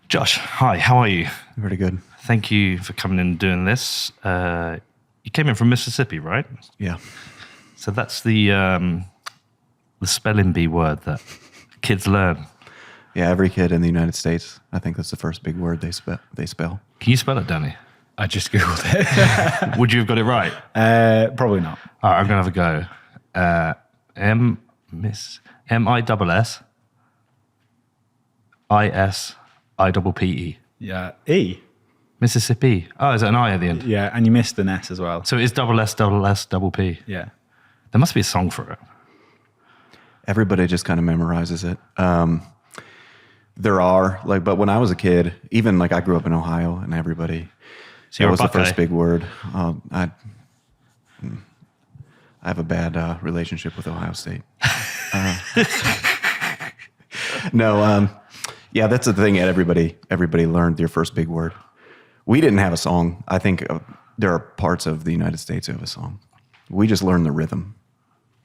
Josh, hi, how are you? Pretty good. Thank you for coming in and doing this. You came in from Mississippi, right? Yeah. So that's the spelling bee word that kids learn. Yeah, every kid in the United States, I think that's the first big word they spell. Can you spell it, Danny? I just Googled it. Would you have got it right? Probably not. All right, I'm going to have a go. M-I-S-S-I-S-I-P-P-E. Yeah. E. Mississippi. Oh, is it an I at the end? Yeah, and you missed an S as well. So it's double S, double S, double P. Yeah. There must be a song for it. Everybody just kind of memorizes it. There are, but when I was a kid, even I grew up in Ohio and everybody, So that you're was a the Buckeye. first big word. I have a bad relationship with Ohio State. Yeah, that's the thing. Everybody learned their first big word. We didn't have a song. I think there are parts of the United States who have a song. We just learned the rhythm.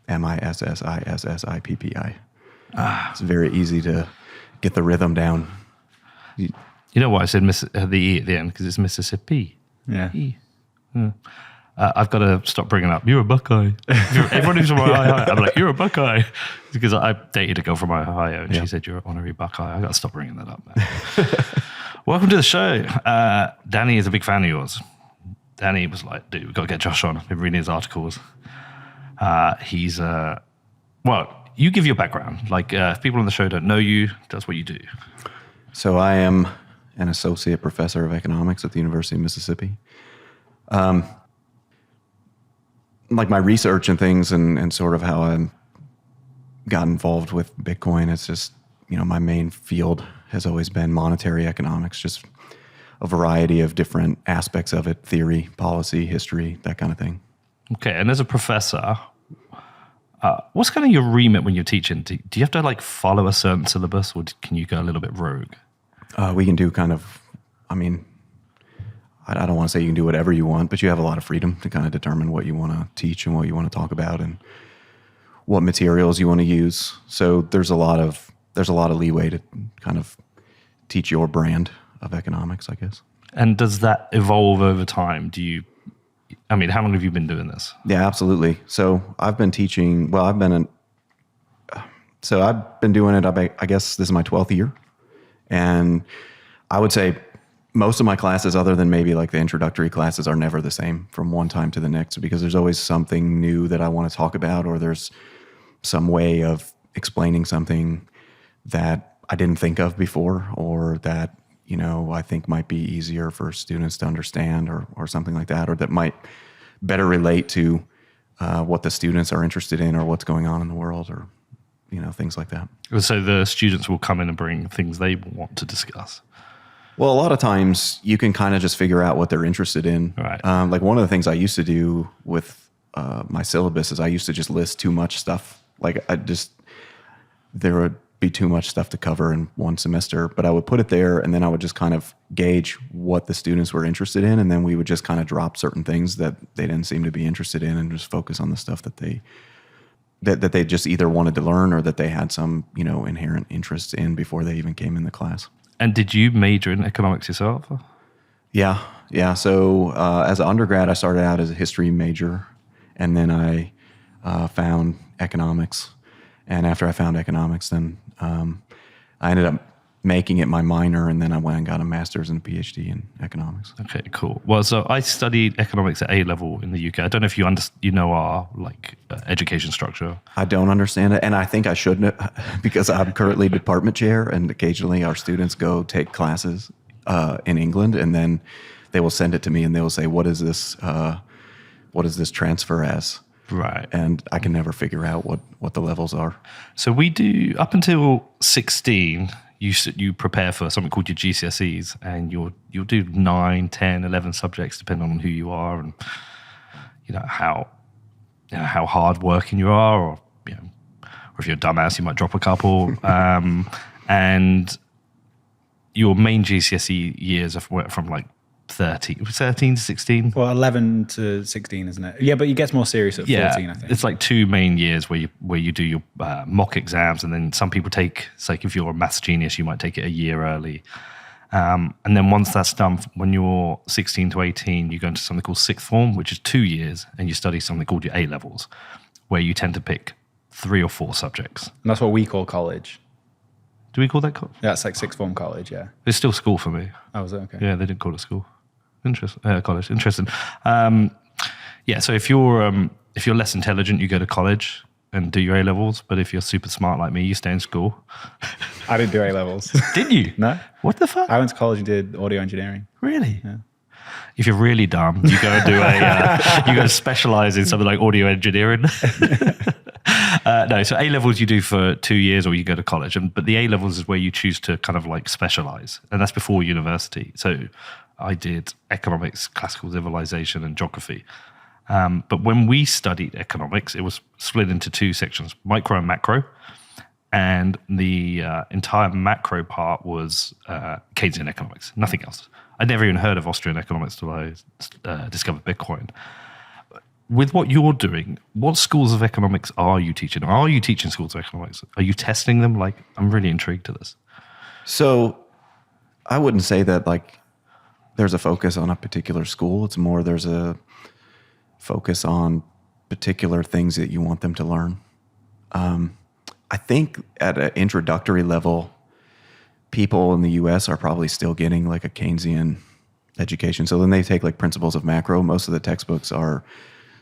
M-I-S-S-I-S-S-I-P-P-I. It's very easy to get the rhythm down. You know why I said the E at the end? Because it's Mississippi. Yeah. E. Yeah. I've got to stop bringing up, you're a Buckeye. Everyone who's from Ohio, I'm like, you're a Buckeye. Because I dated a girl from Ohio and she said, you're an honorary Buckeye. I've got to stop bringing that up, man. Welcome to the show. Danny is a big fan of yours. Danny was like, dude, we've got to get Josh on. I've been reading his articles. He's, you give your background. If people on the show don't know you, that's what you do. So I am an associate professor of economics at the University of Mississippi. My research and things and sort of how I got involved with Bitcoin, it's just, my main field has always been monetary economics, just a variety of different aspects of it, theory, policy, history, that kind of thing. Okay, and as a professor, what's kind of your remit when you're teaching? Do you have to follow a certain syllabus, or can you go a little bit rogue? We can do I don't want to say you can do whatever you want, but you have a lot of freedom to kind of determine what you want to teach and what you want to talk about and what materials you want to use. So there's a lot of leeway to kind of teach your brand of economics, I guess. And does that evolve over time? How long have you been doing this? Yeah, absolutely. So I've been teaching, I've been doing it, I guess this is my 12th year. And I would say most of my classes, other than maybe the introductory classes, are never the same from one time to the next, because there's always something new that I want to talk about, or there's some way of explaining something that I didn't think of before, or that, I think might be easier for students to understand, or something like that, or that might better relate to what the students are interested in, or what's going on in the world, or, things like that. So the students will come in and bring things they want to discuss. Well, a lot of times you can kind of just figure out what they're interested in. Right. One of the things I used to do with my syllabus is I used to just list too much stuff. There would be too much stuff to cover in one semester, but I would put it there, and then I would just kind of gauge what the students were interested in, and then we would just kind of drop certain things that they didn't seem to be interested in, and just focus on the stuff that they just either wanted to learn, or that they had some inherent interest in before they even came in the class. And did you major in economics yourself? Yeah. So as an undergrad, I started out as a history major, and then I found economics. And after I found economics, then I ended up making it my minor, and then I went and got a master's and a PhD in economics. Okay, cool. Well, so I studied economics at A level in the UK. I don't know if you know our education structure. I don't understand it, and I think I shouldn't, because I'm currently department chair, and occasionally our students go take classes in England, and then they will send it to me, and they will say, "What is this transfer as?" Right. And I can never figure out what the levels are. So we do up until 16. You prepare for something called your GCSEs, and you'll do 9, 10, 11 subjects depending on who you are and how hard working you are, or if you're a dumbass you might drop a couple. And your main GCSE years are from 13 to 16. Well, 11 to 16, isn't it? Yeah, but it gets more serious at 14, I think. It's like 2 main years where you do your mock exams, and then some people take, it's like if you're a maths genius, you might take it a year early. And then once that's done, when you're 16 to 18, you go into something called sixth form, which is 2 years, and you study something called your A-levels, where you tend to pick 3 or 4 subjects. And that's what we call college. Do we call that Yeah, it's like sixth form college, yeah. It's still school for me. Oh, was it? Okay. Yeah, they didn't call it school. College. Interesting. So if you're less intelligent, you go to college and do your A-levels. But if you're super smart like me, you stay in school. I didn't do A-levels. Didn't you? No. What the fuck? I went to college and did audio engineering. Really? Yeah. If you're really dumb, you go and do you go specialize in something like audio engineering. No, so A-levels you do for 2 years, or you go to college. But the A-levels is where you choose to kind of like specialize, and that's before university. So I did economics, classical civilization, and geography. But when we studied economics, it was split into 2 sections, micro and macro. And the entire macro part was Keynesian economics, nothing else. I'd never even heard of Austrian economics till I discovered Bitcoin. With what you're doing, what schools of economics are you teaching? Are you teaching schools of economics? Are you testing them? Like, I'm really intrigued to this. So I wouldn't say that like there's a focus on a particular school. It's more there's a focus on particular things that you want them to learn. I think at an introductory level, people in the US are probably still getting like a Keynesian education. So then they take like principles of macro. Most of the textbooks are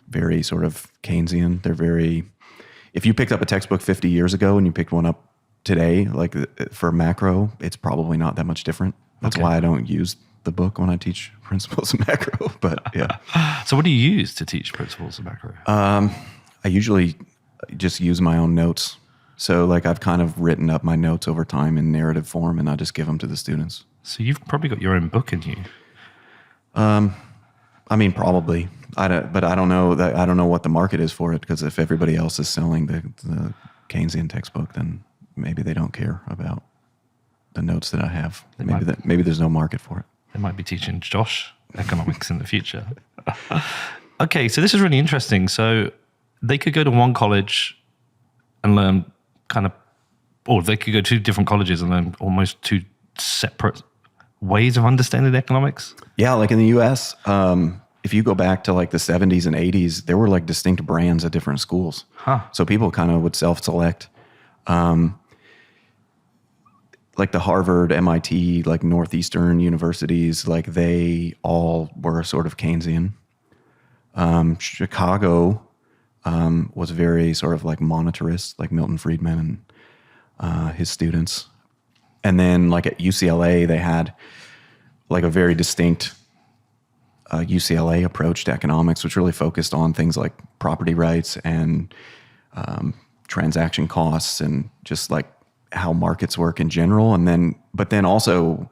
very sort of Keynesian. They're very, if you picked up a textbook 50 years ago and you picked one up today, like for macro, it's probably not that much different. That's why I don't use the book when I teach principles of macro, but yeah. So what do you use to teach principles of macro? I usually just use my own notes. So like I've kind of written up my notes over time in narrative form, and I just give them to the students. So you've probably got your own book in you. I mean, probably. But I don't know that. I don't know what the market is for it, because if everybody else is selling the Keynesian textbook, then maybe they don't care about the notes that I have. Maybe there's no market for it. They might be teaching Josh economics in the future. Okay, so this is really interesting. So they could go to one college and learn or they could go to 2 different colleges and learn almost 2 separate ways of understanding economics. Yeah, like in the US, if you go back to like the 70s and 80s, there were like distinct brands at different schools. So people kind of would self-select. Like the Harvard, MIT, like Northeastern universities, like they all were sort of Keynesian. Chicago was very sort of like monetarist, like Milton Friedman and his students. And then like at UCLA, they had like a very distinct UCLA approach to economics, which really focused on things like property rights and transaction costs and just like how markets work in general. But then also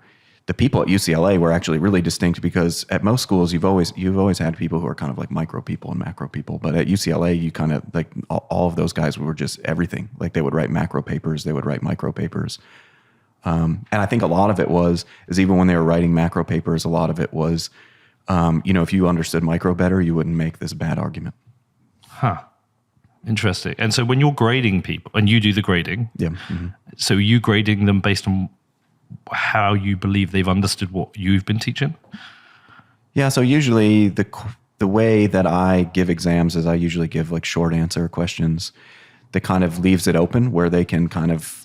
the people at UCLA were actually really distinct, because at most schools you've always had people who are kind of like micro people and macro people. But at UCLA, you kind of like all of those guys were just everything. Like they would write macro papers, they would write micro papers. And I think a lot of it is even when they were writing macro papers, a lot of it was, if you understood micro better, you wouldn't make this bad argument. Interesting. And so when you're grading people, and you do the grading, so you grading them based on how you believe they've understood what you've been teaching? Yeah, so usually the way that I give exams is I usually give like short answer questions that kind of leaves it open, where they can kind of,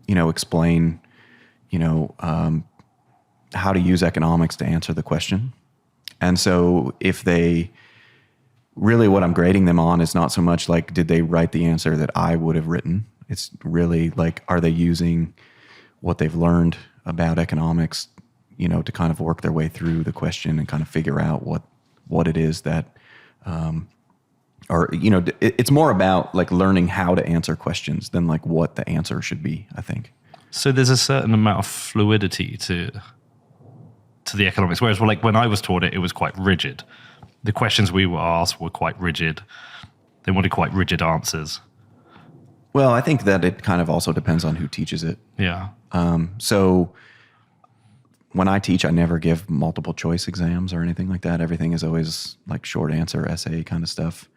explain, how to use economics to answer the question. And so really what I'm grading them on is not so much like, did they write the answer that I would have written? It's really like, are they using what they've learned about economics, to kind of work their way through the question and kind of figure out what it is that, it's more about like learning how to answer questions than like what the answer should be, I think. So there's a certain amount of fluidity to the economics, whereas like when I was taught it was quite rigid. The questions we were asked were quite rigid. They wanted quite rigid answers. Well, I think that it kind of also depends on who teaches it. Yeah. So when I teach, I never give multiple choice exams or anything like that. Everything is always like short answer essay kind of stuff.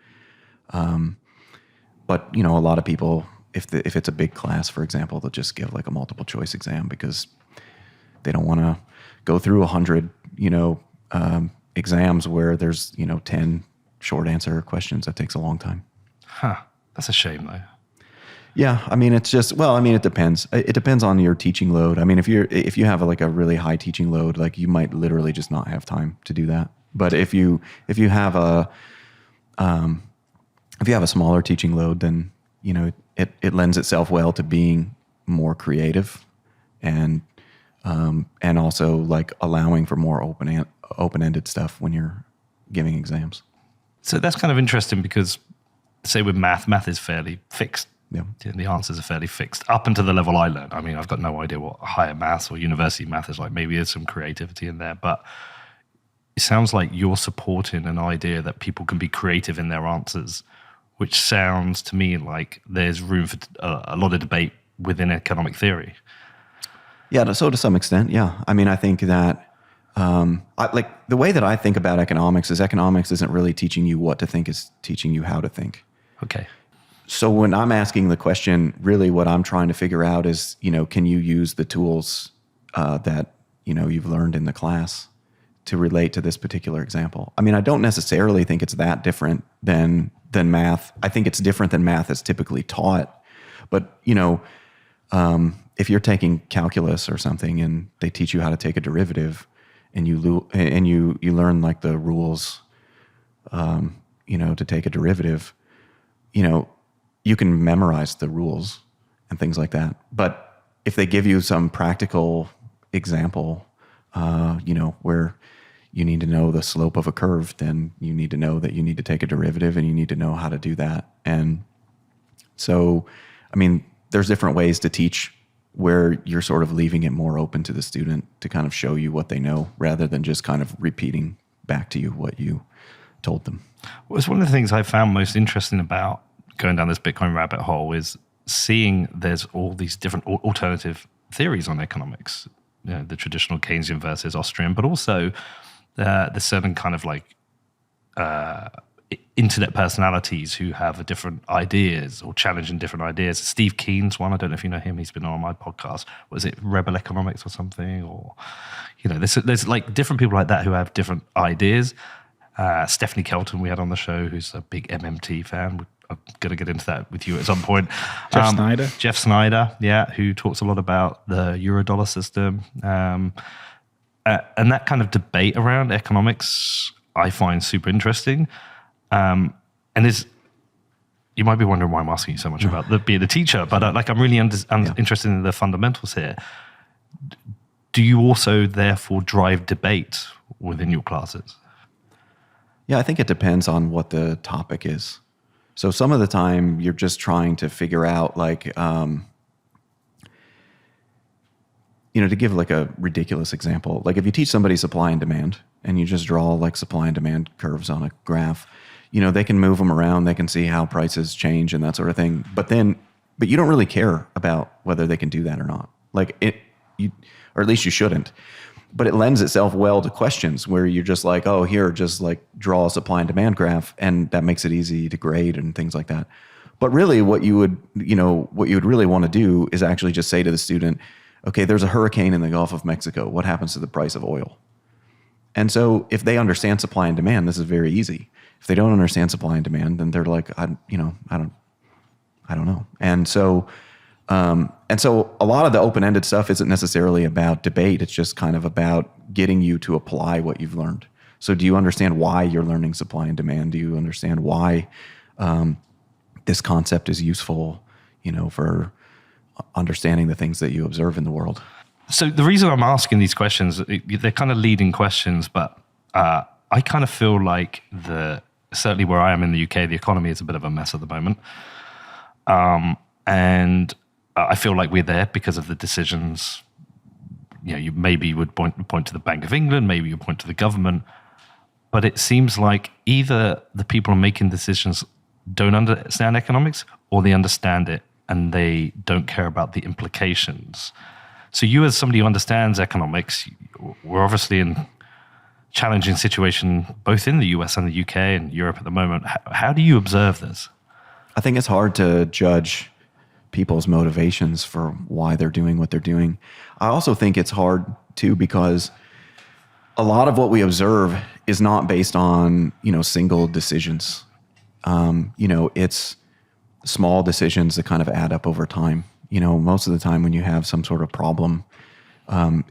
But a lot of people, if it's a big class, for example, they'll just give like a multiple choice exam because they don't want to go through 100, exams where there's 10 short answer questions. That takes a long time. Huh. That's a shame, though. Yeah, I mean, it's just, it depends. It depends on your teaching load. I mean, if you have like a really high teaching load, like you might literally just not have time to do that. But if you have a smaller teaching load, then it lends itself well to being more creative, and also like allowing for more open-ended stuff when you're giving exams. So that's kind of interesting because, say with math is fairly fixed. Yeah. The answers are fairly fixed up until the level I learned. I mean, I've got no idea what higher maths or university math is like. Maybe there's some creativity in there, but it sounds like you're supporting an idea that people can be creative in their answers, which sounds to me like there's room for a lot of debate within economic theory. Yeah, so to some extent, yeah. I mean, I think that the way that I think about economics isn't really teaching you what to think, it's teaching you how to think. Okay. So when I'm asking the question, really what I'm trying to figure out is, can you use the tools that, you've learned in the class to relate to this particular example? I mean, I don't necessarily think it's that different than math. I think it's different than math is typically taught. But, if you're taking calculus or something and they teach you how to take a derivative and you learn like the rules, to take a derivative, you can memorize the rules and things like that. But if they give you some practical example, where you need to know the slope of a curve, then you need to know that you need to take a derivative and you need to know how to do that. And so, I mean, there's different ways to teach where you're sort of leaving it more open to the student to kind of show you what they know rather than just kind of repeating back to you what you told them. Well, it's one of the things I found most interesting about going down this Bitcoin rabbit hole is seeing there's all these different alternative theories on economics, the traditional Keynesian versus Austrian, but also the certain kind of like internet personalities who have different ideas or challenging different ideas. Steve Keen's one, I don't know if you know him, he's been on my podcast. Was it Rebel Economics or something? Or, there's like different people like that who have different ideas. Stephanie Kelton we had on the show, who's a big MMT fan. I'm going to get into that with you at some point. Jeff Snyder, yeah, who talks a lot about the Eurodollar system. And that kind of debate around economics I find super interesting. And you might be wondering why I'm asking you so much about being a teacher, but I'm really interested in the fundamentals here. Do you also therefore drive debate within your classes? Yeah, I think it depends on what the topic is. So some of the time you're just trying to figure out to give like a ridiculous example, like if you teach somebody supply and demand and you just draw like supply and demand curves on a graph, they can move them around, they can see how prices change and that sort of thing. But you don't really care about whether they can do that or not. Or at least you shouldn't. But it lends itself well to questions where you're just like, oh, here, just like draw a supply and demand graph, and that makes it easy to grade and things like that. But really what you would really want to do is actually just say to the student, okay, there's a hurricane in the Gulf of Mexico. What happens to the price of oil? And so if they understand supply and demand, this is very easy. If they don't understand supply and demand, then they're like, I don't know. And so a lot of the open-ended stuff isn't necessarily about debate. It's just kind of about getting you to apply what you've learned. So do you understand why you're learning supply and demand? Do you understand why this concept is useful, for understanding the things that you observe in the world? So the reason I'm asking these questions, they're kind of leading questions, but I kind of feel like certainly where I am in the UK, the economy is a bit of a mess at the moment. And I feel like we're there because of the decisions. You maybe would point to the Bank of England, maybe you point to the government, but it seems like either the people making decisions don't understand economics, or they understand it and they don't care about the implications. So you, as somebody who understands economics, we're obviously in challenging situation both in the US and the UK and Europe at the moment. How do you observe this? I think it's hard to judge people's motivations for why they're doing what they're doing. I also think it's hard too because a lot of what we observe is not based on, single decisions. It's small decisions that kind of add up over time. Most of the time when you have some sort of problem,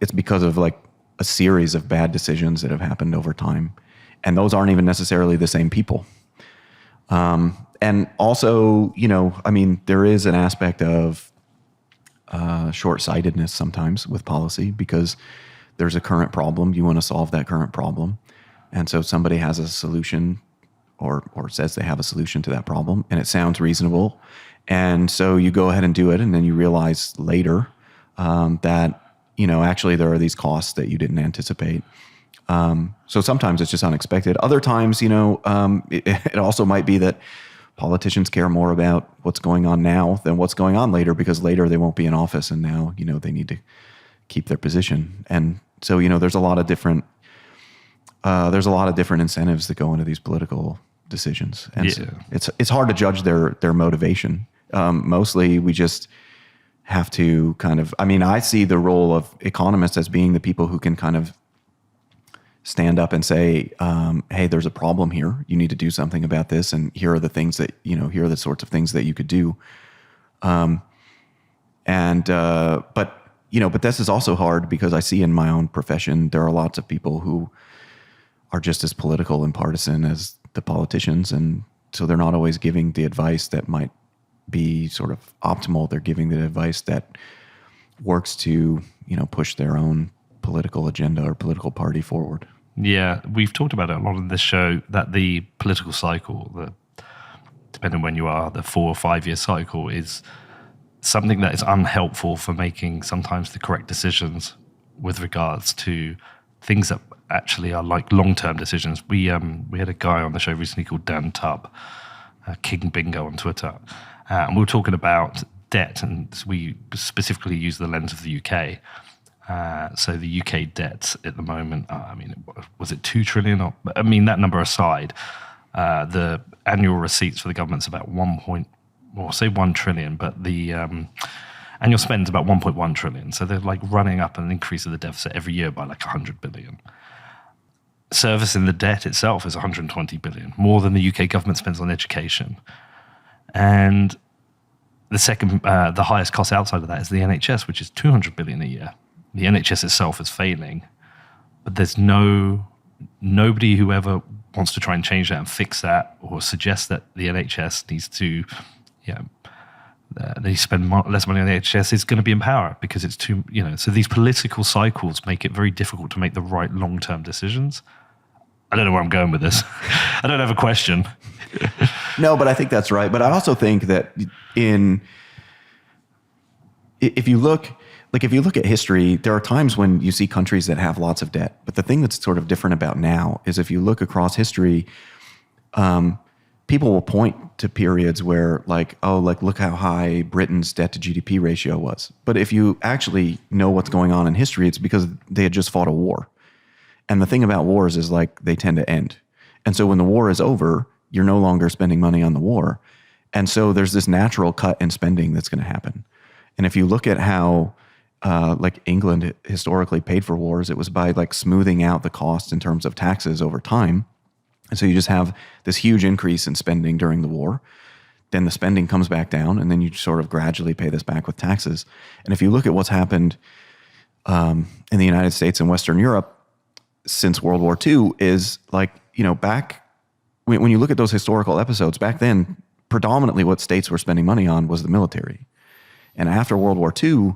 it's because of like a series of bad decisions that have happened over time. And those aren't even necessarily the same people. And also, there is an aspect of short-sightedness sometimes with policy because there's a current problem. You want to solve that current problem. And so somebody has a solution or says they have a solution to that problem and it sounds reasonable. And so you go ahead and do it. And then you realize later that, actually there are these costs that you didn't anticipate. So sometimes it's just unexpected. Other times, it also might be that politicians care more about what's going on now than what's going on later because later they won't be in office and now, they need to keep their position. And so, there's a lot of different incentives that go into these political decisions. And so it's hard to judge their motivation. Mostly we just have to I see the role of economists as being the people who can kind of stand up and say, hey, there's a problem here. You need to do something about this. And here are the things that, here are the sorts of things that you could do. But this is also hard because I see in my own profession, there are lots of people who are just as political and partisan as the politicians. And so they're not always giving the advice that might be sort of optimal. They're giving the advice that works to, push their own political agenda or political party forward. Yeah, we've talked about it a lot on this show, that the political cycle, depending on when you are, the 4 or 5 year cycle is something that is unhelpful for making sometimes the correct decisions with regards to things that actually are like long-term decisions. We had a guy on the show recently called Dan Tubb, King Bingo on Twitter, and we were talking about debt, and we specifically use the lens of the UK. So the UK debt at the moment, was it 2 trillion? That number aside, the annual receipts for the government's about 1 trillion, but the annual spend is about 1.1 trillion. So they're like running up an increase of the deficit every year by like 100 billion. Servicing the debt itself is 120 billion, more than the UK government spends on education. And the second, the highest cost outside of that is the NHS, which is 200 billion a year. The NHS itself is failing, but there's nobody who ever wants to try and change that and fix that or suggest that the NHS needs to, they spend less money on the NHS is going to be in power because it's too, so these political cycles make it very difficult to make the right long-term decisions. I don't know where I'm going with this. I don't have a question. No, but I think that's right. But I also think that if you look at history, there are times when you see countries that have lots of debt. But the thing that's sort of different about now is if you look across history, people will point to periods where look how high Britain's debt to GDP ratio was. But if you actually know what's going on in history, it's because they had just fought a war. And the thing about wars is they tend to end. And so when the war is over, you're no longer spending money on the war. And so there's this natural cut in spending that's going to happen. And if you look at how England historically paid for wars, it was by smoothing out the cost in terms of taxes over time. And so you just have this huge increase in spending during the war. Then the spending comes back down, and then you sort of gradually pay this back with taxes. And if you look at what's happened in the United States and Western Europe since World War II, is back when you look at those historical episodes, back then, predominantly what states were spending money on was the military. And after World War II,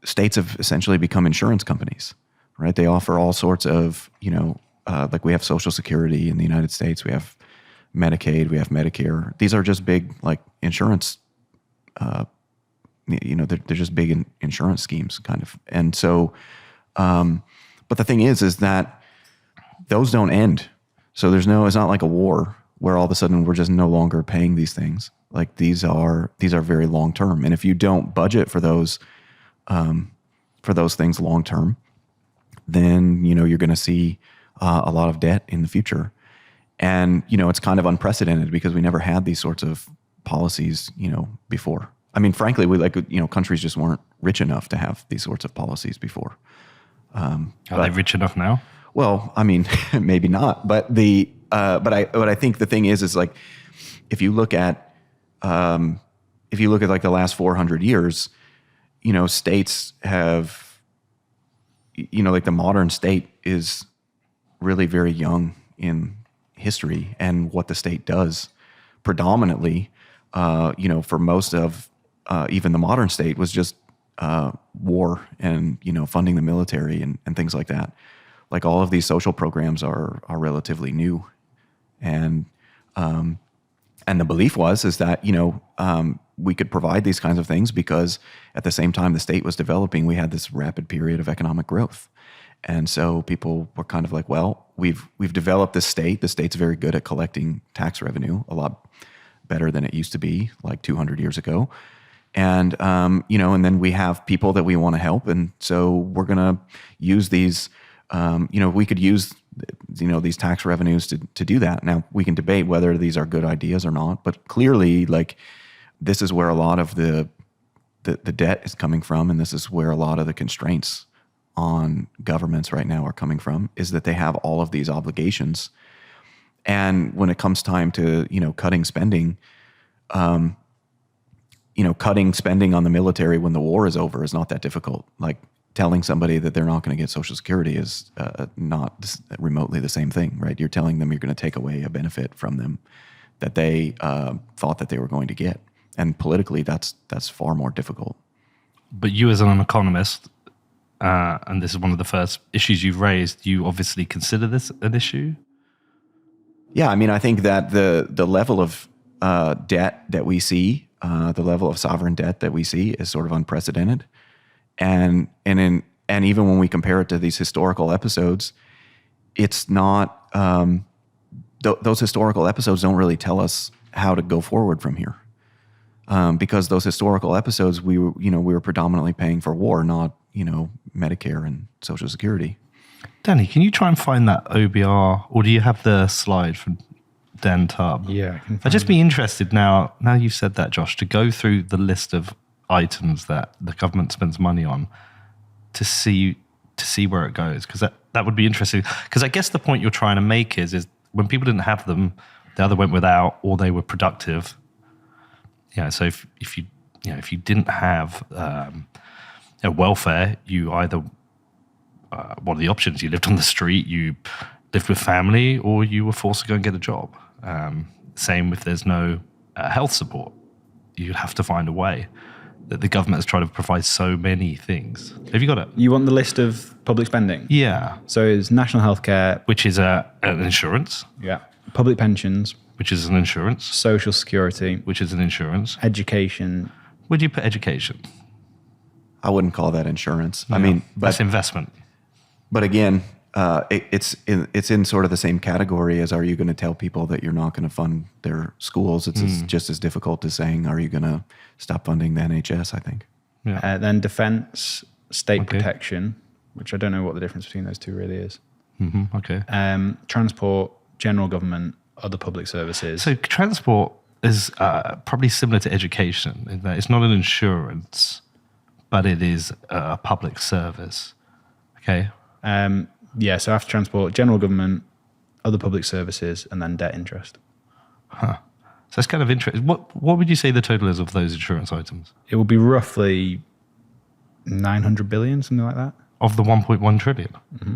states have essentially become insurance companies, right? They offer all sorts of, we have Social Security in the United States, we have Medicaid, we have Medicare. These are just big, insurance, they're just big insurance schemes, kind of. And so, but the thing is that those don't end. So it's not like a war where all of a sudden we're just no longer paying these things. These are very long term, and if you don't budget for those things long term, then, you're going to see a lot of debt in the future. And, it's kind of unprecedented because we never had these sorts of policies, before. I mean, frankly, countries just weren't rich enough to have these sorts of policies before. Are they rich enough now? Well, I mean, maybe not, but I think the thing is like, if you look at like the last 400 years, states have, like the modern state is really very young in history, and what the state does predominantly, for most of even the modern state was just war and, funding the military and things like that. Like all of these social programs are relatively new. And the belief is that, we could provide these kinds of things because at the same time the state was developing, we had this rapid period of economic growth. And so people were kind of like, well, we've developed this state. The state's very good at collecting tax revenue, a lot better than it used to be like 200 years ago. And, and then we have people that we want to help. And so we're going to use these, we could use, these tax revenues to do that. Now, we can debate whether these are good ideas or not, but clearly, like, this is where a lot of the debt is coming from, and this is where a lot of the constraints on governments right now are coming from, is that they have all of these obligations. And when it comes time to, cutting spending, cutting spending on the military when the war is over is not that difficult. Like, telling somebody that they're not going to get Social Security is not remotely the same thing, right? You're telling them you're going to take away a benefit from them that they thought that they were going to get. And politically, that's far more difficult. But you as an economist, and this is one of the first issues you've raised, you obviously consider this an issue? Yeah, I mean, I think that the level of debt that we see, the level of sovereign debt that we see is sort of unprecedented. And even when we compare it to these historical episodes, it's not, those historical episodes don't really tell us how to go forward from here. Because those historical episodes, we were predominantly paying for war, not, Medicare and Social Security. Danny, can you try and find that OBR, or do you have the slide from Dan Tubb? Yeah. I'd just be interested now you've said that, Josh, to go through the list of items that the government spends money on to see where it goes, because that would be interesting. Because I guess the point you're trying to make is when people didn't have them, they either went without or they were productive. Yeah, so if you didn't have welfare, you either one of the options, you lived on the street, you lived with family, or you were forced to go and get a job. Same if there's no health support, you'd have to find a way. That the government has tried to provide so many things. Have you got it? You want the list of public spending? Yeah. So it's national healthcare, which is an insurance. Yeah. Public pensions, which is an insurance. Social Security, which is an insurance. Education. Would you put education? I wouldn't call that insurance. No, I mean, that's investment. But again, it's in sort of the same category as, are you going to tell people that you're not going to fund their schools? It's just as difficult as saying, are you going to stop funding the NHS, I think. Yeah. Then defense, state protection, which I don't know what the difference between those two really is. Mm-hmm. Okay. Transport, general government, other public services. So transport is probably similar to education in that it's not an insurance, but it is a public service. Okay. Yeah, so after transport, general government, other public services, and then debt interest. Huh. So that's kind of interesting. What would you say the total is of those insurance items? It will be roughly 900 billion, something like that. Of the 1.1 trillion? Mm-hmm.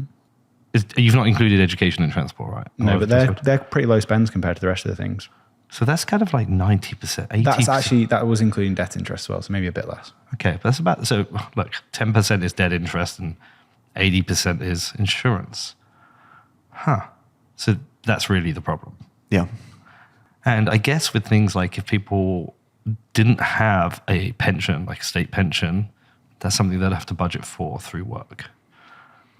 You've not included education and transport, right? No, but they're pretty low spends compared to the rest of the things. So that's kind of like 90%, 80%. That was including debt interest as well, so maybe a bit less. Okay, but that's about, so look, 10% is debt interest and 80% is insurance. Huh. So that's really the problem. Yeah. And I guess with things like if people didn't have a pension, like a state pension, that's something they'd have to budget for through work.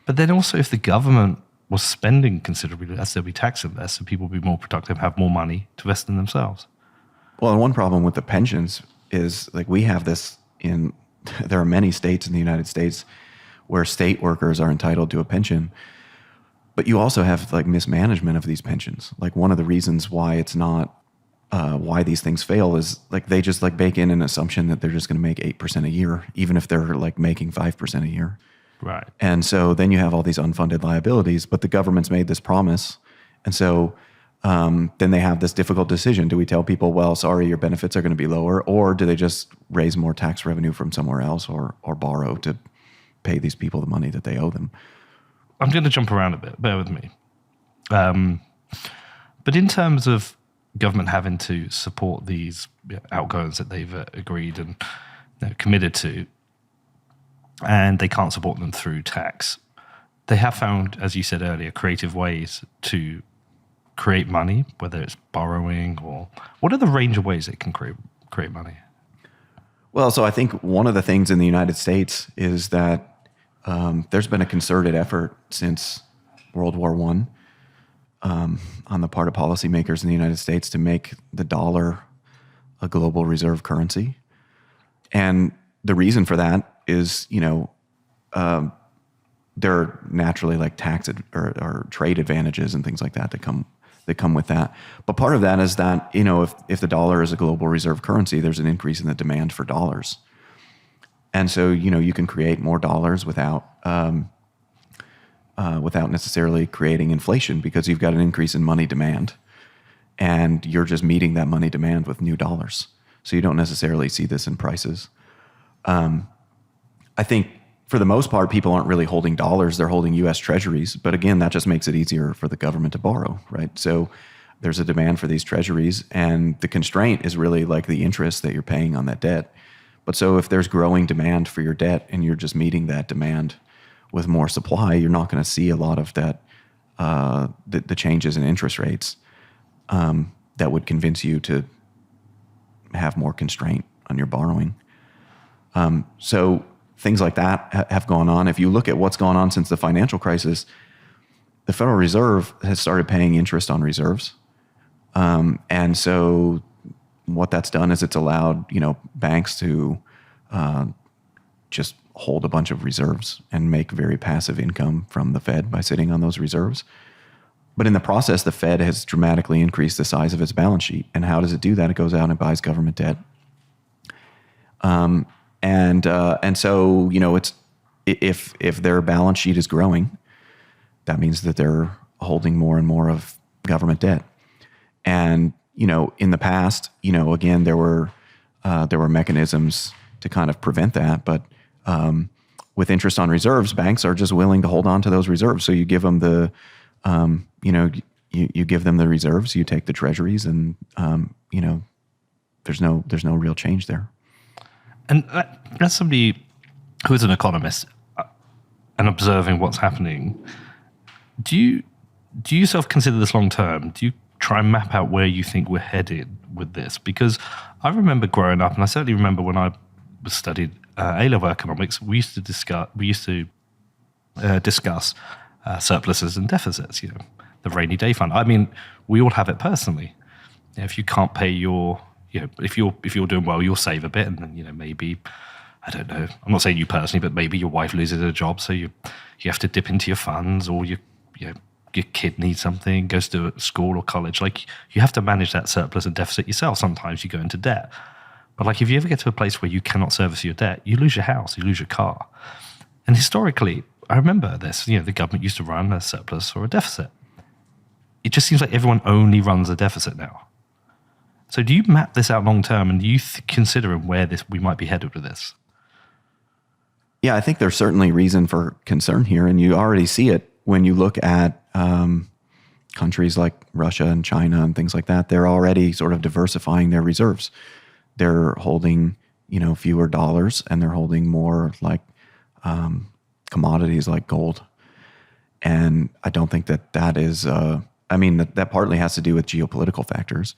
But then also if the government was spending considerably less, there'd be taxing less, so people would be more productive, have more money to invest in themselves. Well, and one problem with the pensions is, like, we have this there are many states in the United States where state workers are entitled to a pension. But you also have like mismanagement of these pensions. Like one of the reasons why it's not, why these things fail is like they just like bake in an assumption that they're just going to make 8% a year, even if they're like making 5% a year. Right. And so then you have all these unfunded liabilities, but the government's made this promise. And so then they have this difficult decision. Do we tell people, well, sorry, your benefits are going to be lower, or do they just raise more tax revenue from somewhere else or borrow to pay these people the money that they owe them? I'm going to jump around a bit. Bear with me. But in terms of government having to support these outgoings that they've agreed and committed to, and they can't support them through tax, they have found, as you said earlier, creative ways to create money, whether it's borrowing or what are the range of ways it can create money? Well, so I think one of the things in the United States is that there's been a concerted effort since World War I on the part of policymakers in the United States to make the dollar a global reserve currency. And the reason for that is, there are naturally like tax or trade advantages and things like that that come with that. But part of that is that, if the dollar is a global reserve currency, there's an increase in the demand for dollars. And so, you can create more dollars without necessarily creating inflation because you've got an increase in money demand and you're just meeting that money demand with new dollars. So you don't necessarily see this in prices. I think for the most part, people aren't really holding dollars. They're holding U.S. treasuries. But again, that just makes it easier for the government to borrow, right? So there's a demand for these treasuries, and the constraint is really like the interest that you're paying on that debt. But so if there's growing demand for your debt and you're just meeting that demand with more supply, you're not going to see a lot of that, the changes in interest rates that would convince you to have more constraint on your borrowing. So things like that have gone on. If you look at what's gone on since the financial crisis, the Federal Reserve has started paying interest on reserves. And so what that's done is it's allowed, banks to just hold a bunch of reserves and make very passive income from the Fed by sitting on those reserves. But in the process, the Fed has dramatically increased the size of its balance sheet. And how does it do that? It goes out and buys government debt. And so, it's if their balance sheet is growing, that means that they're holding more and more of government debt. And, in the past, again, there were mechanisms to kind of prevent that. But with interest on reserves, banks are just willing to hold on to those reserves. So you give them you give them the reserves, you take the treasuries, and, there's no real change there. And as somebody who is an economist and observing what's happening, do you yourself consider this long term? Do you try and map out where you think we're headed with this? Because I remember growing up, and I certainly remember when I studied A-level economics, we used to discuss surpluses and deficits. The rainy day fund. I mean, we all have it personally. If you can't pay your if you're doing well, you'll save a bit, and then maybe, I don't know, I'm not saying you personally, but maybe your wife loses her job, so you have to dip into your funds, or your kid needs something, goes to school or college. Like, you have to manage that surplus and deficit yourself. Sometimes you go into debt, but like if you ever get to a place where you cannot service your debt, you lose your house, you lose your car. And historically, I remember this. The government used to run a surplus or a deficit. It just seems like everyone only runs a deficit now. So do you map this out long term, and do you consider where we might be headed with this? Yeah, I think there's certainly reason for concern here, and you already see it when you look at countries like Russia and China and things like that. They're already sort of diversifying their reserves. They're holding, fewer dollars, and they're holding more like commodities like gold. And I don't think that is. That partly has to do with geopolitical factors.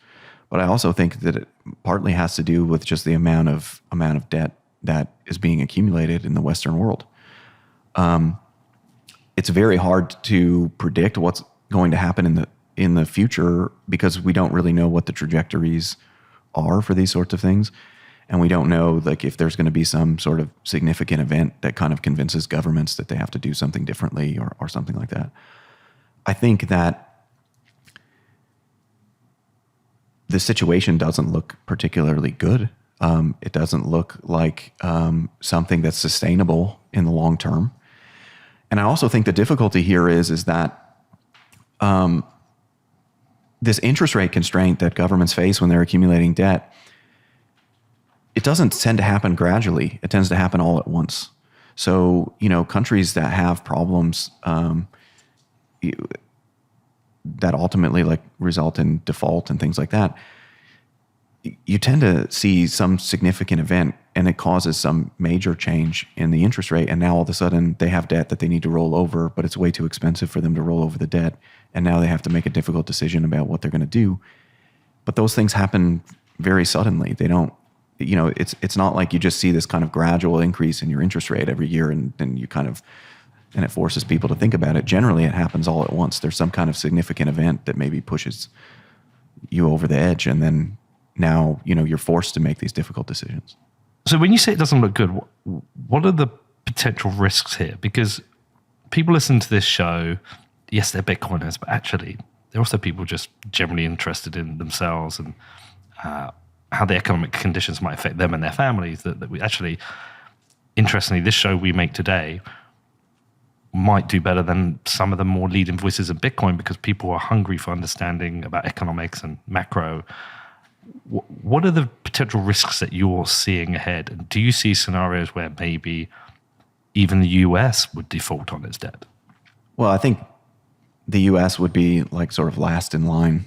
But I also think that it partly has to do with just the amount of debt that is being accumulated in the Western world. It's very hard to predict what's going to happen in the future because we don't really know what the trajectories are for these sorts of things. And we don't know like if there's going to be some sort of significant event that kind of convinces governments that they have to do something differently or something like that. I think that the situation doesn't look particularly good. It doesn't look like something that's sustainable in the long term. And I also think the difficulty here is that this interest rate constraint that governments face when they're accumulating debt, it doesn't tend to happen gradually. It tends to happen all at once. So, countries that have problems that ultimately like result in default and things like that, you tend to see some significant event and it causes some major change in the interest rate. And now all of a sudden they have debt that they need to roll over, but it's way too expensive for them to roll over the debt. And now they have to make a difficult decision about what they're going to do. But those things happen very suddenly. They don't, it's not like you just see this kind of gradual increase in your interest rate every year and then you kind of, and it forces people to think about it. Generally, it happens all at once. There's some kind of significant event that maybe pushes you over the edge. And then now, you're forced to make these difficult decisions. So when you say it doesn't look good, what are the potential risks here? Because people listen to this show, yes, they're Bitcoiners, but actually they're also people just generally interested in themselves and how the economic conditions might affect them and their families. That we actually, interestingly, this show we make today might do better than some of the more leading voices of Bitcoin because people are hungry for understanding about economics and macro. What are the potential risks that you're seeing ahead? And do you see scenarios where maybe even the US would default on its debt? Well, I think the US would be like sort of last in line.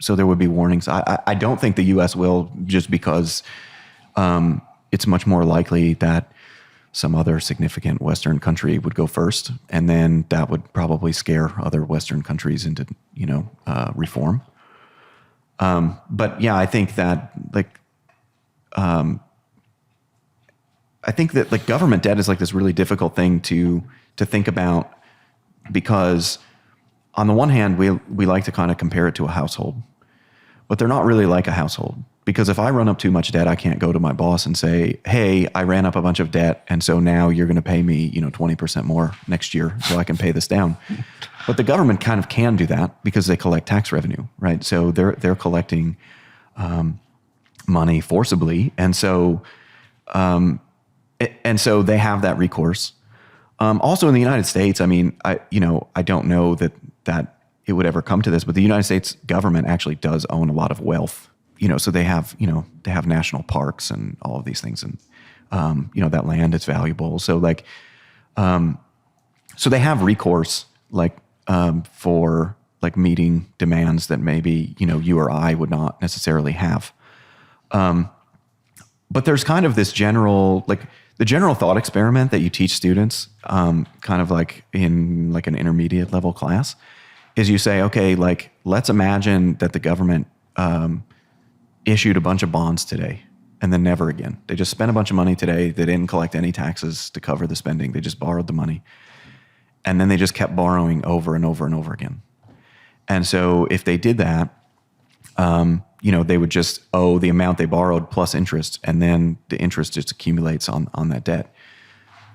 So there would be warnings. I don't think the US will, just because it's much more likely that some other significant Western country would go first, and then that would probably scare other Western countries into, reform. But yeah, I think that government debt is like this really difficult thing to think about, because on the one hand, we like to kind of compare it to a household, but they're not really like a household. Because if I run up too much debt, I can't go to my boss and say, hey, I ran up a bunch of debt, and so now you're going to pay me 20% more next year so I can pay this down. But the government kind of can do that because they collect tax revenue, right? So they're collecting money forcibly, and so they have that recourse. Also in the United States, I mean, I don't know that it would ever come to this, but the United States government actually does own a lot of wealth. So they have national parks and all of these things, and that land is valuable. So so they have recourse for meeting demands that maybe you or I would not necessarily have. But there's kind of this general the general thought experiment that you teach students, kind of like in an intermediate level class, is you say, okay, let's imagine that the government issued a bunch of bonds today and then never again. They just spent a bunch of money today. They didn't collect any taxes to cover the spending. They just borrowed the money. And then they just kept borrowing over and over and over again. And so if they did that, they would just owe the amount they borrowed plus interest, and then the interest just accumulates on that debt.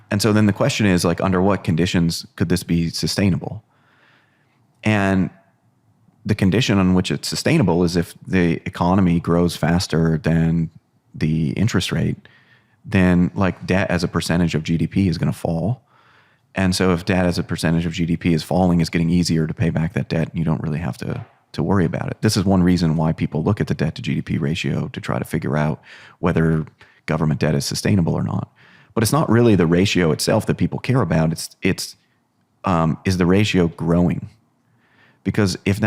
And so then the question is, under what conditions could this be sustainable? And the condition on which it's sustainable is if the economy grows faster than the interest rate, then debt as a percentage of GDP is going to fall. And so if debt as a percentage of GDP is falling, it's getting easier to pay back that debt, and you don't really have to worry about it. This is one reason why people look at the debt to GDP ratio to try to figure out whether government debt is sustainable or not. But it's not really the ratio itself that people care about. It's is the ratio growing? Because if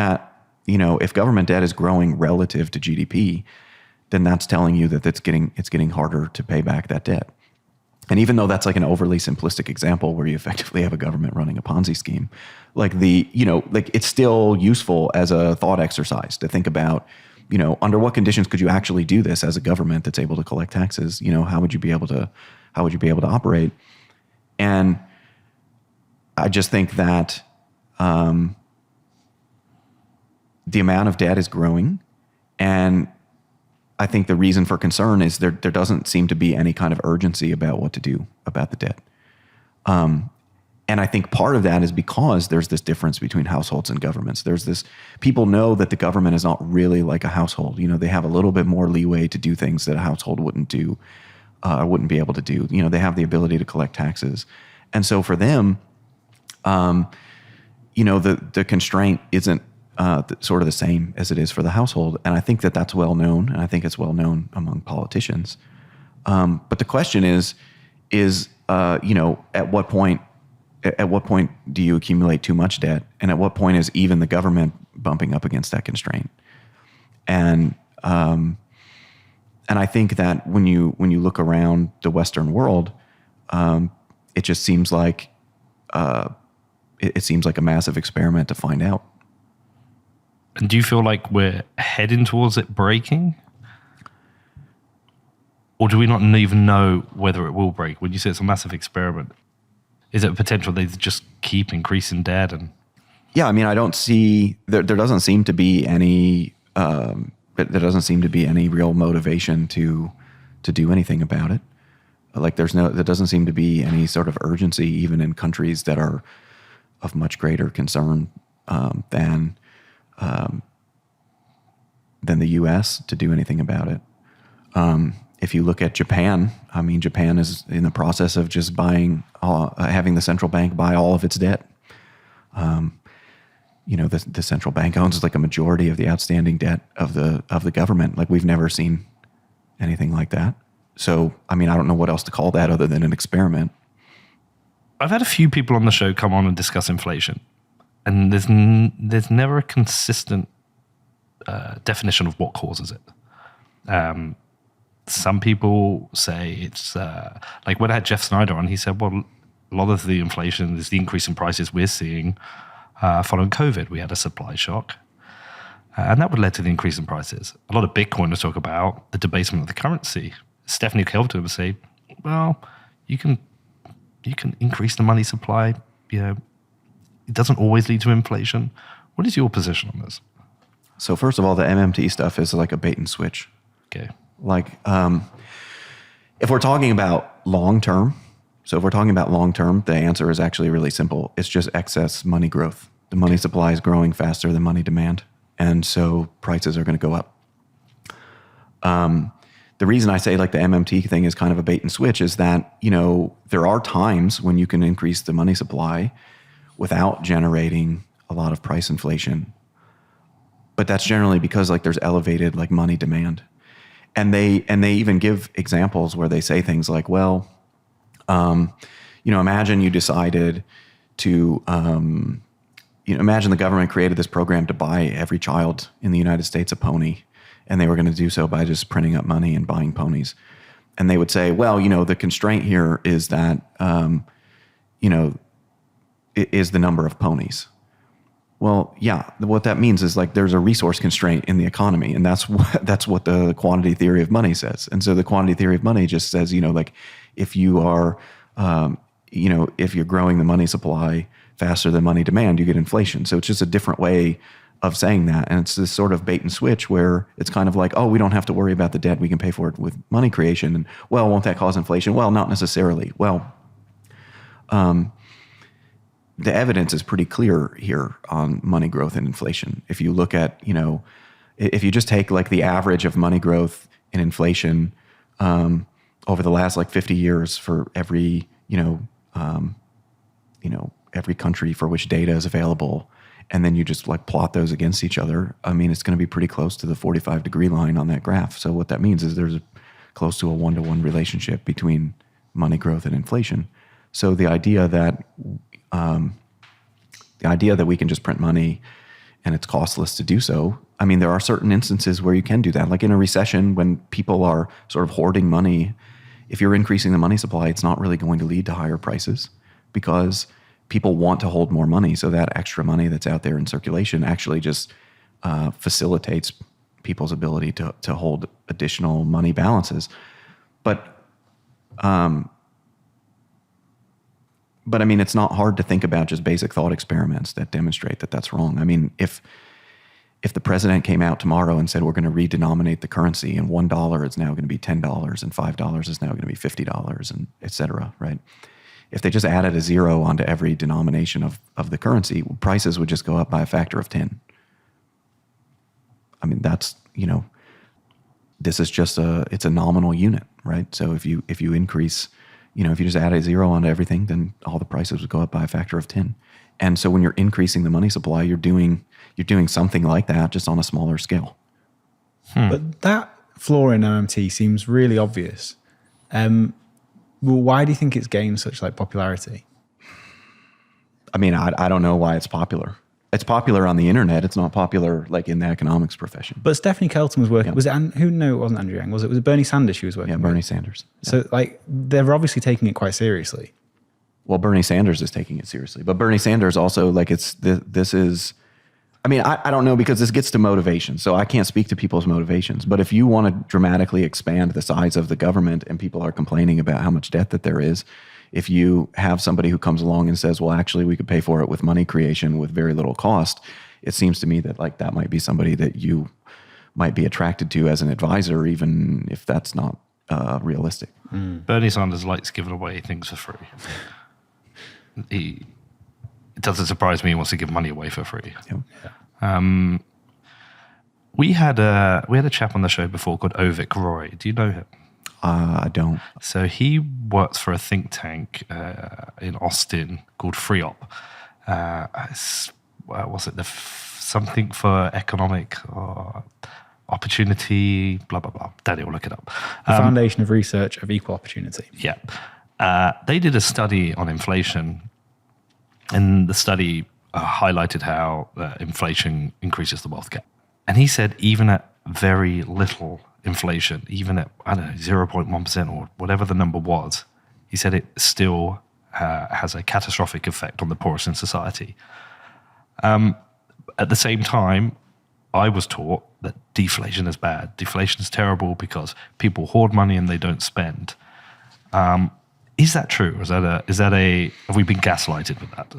government debt is growing relative to GDP, then that's telling you that it's getting harder to pay back that debt. And even though that's an overly simplistic example where you effectively have a government running a Ponzi scheme, it's still useful as a thought exercise to think about, under what conditions could you actually do this as a government that's able to collect taxes? How would you be able to operate? And I just think that the amount of debt is growing, and I think the reason for concern is there doesn't seem to be any kind of urgency about what to do about the debt. And I think part of that is because there's this difference between households and governments. There's this, people know that the government is not really like a household. You know, they have a little bit more leeway to do things that a household wouldn't do, wouldn't be able to do. You know, they have the ability to collect taxes. And so for them, you know, the constraint isn't sort of the same as it is for the household. And I think that that's well known, and I think it's well known among politicians. But the question is, you know, at what point do you accumulate too much debt? And at what point is even the government bumping up against that constraint? And I think that when you look around the Western world, it just seems like it seems like a massive experiment to find out. And do you feel like we're heading towards it breaking? Or do we not even know whether it will break? When you say it's a massive experiment, is it a potential they just keep increasing debt? And yeah, I mean, I don't see there doesn't seem to be any there doesn't seem to be any real motivation to do anything about it. Like there doesn't seem to be any sort of urgency even in countries that are of much greater concern than the U.S. to do anything about it. If you look at Japan, I mean, Japan is in the process of just having the central bank buy all of its debt. You know, the central bank owns like a majority of the outstanding debt of the government. Like we've never seen anything like that. So, I mean, I don't know what else to call that other than an experiment. I've had a few people on the show come on and discuss inflation, and there's never a consistent definition of what causes it. Some people say it's like when I had Jeff Snyder on, he said, well, a lot of the inflation is the increase in prices we're seeing following COVID. We had a supply shock, and that would lead to the increase in prices. A lot of Bitcoiners talk about the debasement of the currency. Stephanie Kelton would say, well, you can increase the money supply. You know, it doesn't always lead to inflation. What is your position on this? So first of all, the MMT stuff is like a bait and switch. Okay. Like, if we're talking about long term, the answer is actually really simple. It's just excess money growth. The money supply is growing faster than money demand, and so prices are going to go up. The reason I say like the MMT thing is kind of a bait and switch is that, you know, there are times when you can increase the money supply without generating a lot of price inflation. But that's generally because like there's elevated like money demand. And they even give examples where they say things like, well, you know, imagine you decided to, you know, imagine the government created this program to buy every child in the United States a pony, and they were going to do so by just printing up money and buying ponies. And they would say, well, you know, the constraint here is that, you know, is the number of ponies. Well, yeah, what that means is like there's a resource constraint in the economy, and that's what the quantity theory of money says. And so the quantity theory of money just says, you know, like if you are, you know, if you're growing the money supply faster than money demand, you get inflation. So it's just a different way of saying that. And it's this sort of bait and switch where it's kind of like, oh, we don't have to worry about the debt. We can pay for it with money creation. And well, won't that cause inflation? Well, not necessarily. Well, the evidence is pretty clear here on money growth and inflation. If you look at, you know, if you just take like the average of money growth and inflation over the last like 50 years for every, every country for which data is available, and then you just like plot those against each other, I mean, it's going to be pretty close to the 45-degree line on that graph. So what that means is there's close to a 1-to-1 relationship between money growth and inflation. So the idea that we can just print money and it's costless to do so, I mean, there are certain instances where you can do that. Like in a recession, when people are sort of hoarding money, if you're increasing the money supply, it's not really going to lead to higher prices because people want to hold more money. So that extra money that's out there in circulation actually just facilitates people's ability to hold additional money balances. But I mean, it's not hard to think about just basic thought experiments that demonstrate that that's wrong. I mean, if if the president came out tomorrow and said, we're going to redenominate the currency and $1 is now going to be $10 and $5 is now going to be $50 and et cetera, right? If they just added a zero onto every denomination of the currency, prices would just go up by a factor of 10. I mean, that's, this is just it's a nominal unit, right? So if you increase, if you just add a zero onto everything, then all the prices would go up by a factor of 10. And so when you're increasing the money supply, you're doing something like that, just on a smaller scale. But that flaw in OMT seems really obvious. Well, why do you think it's gained such popularity? I mean, I don't know why it's popular. It's popular on the internet. It's not popular in the economics profession. But Stephanie Kelton was working. Yeah. Was it? No, it wasn't Andrew Yang. Was it? Was it Bernie Sanders she was working? Yeah, Bernie Sanders. Yeah. So they're obviously taking it quite seriously. Well, Bernie Sanders is taking it seriously, but Bernie Sanders also this is. I mean, I don't know, because this gets to motivation, so I can't speak to people's motivations. But if you want to dramatically expand the size of the government and people are complaining about how much debt that there is, if you have somebody who comes along and says, well, actually, we could pay for it with money creation with very little cost, it seems to me that that might be somebody that you might be attracted to as an advisor, even if that's not realistic. Bernie Sanders likes giving away things for free. It doesn't surprise me he wants to give money away for free. Yep. We had a chap on the show before called Ovik Roy. Do you know him? I don't. So he works for a think tank in Austin called FreeOp. Was it something for economic opportunity? Blah blah blah. Daddy will look it up. The Foundation of Research of Equal Opportunity. Yeah, they did a study on inflation, and the study highlighted how inflation increases the wealth gap. And he said even at very little inflation, even at, 0.1% or whatever the number was, he said it still has a catastrophic effect on the poorest in society. At the same time, I was taught that deflation is bad. Deflation is terrible because people hoard money and they don't spend. Is that true? Have we been gaslighted with that?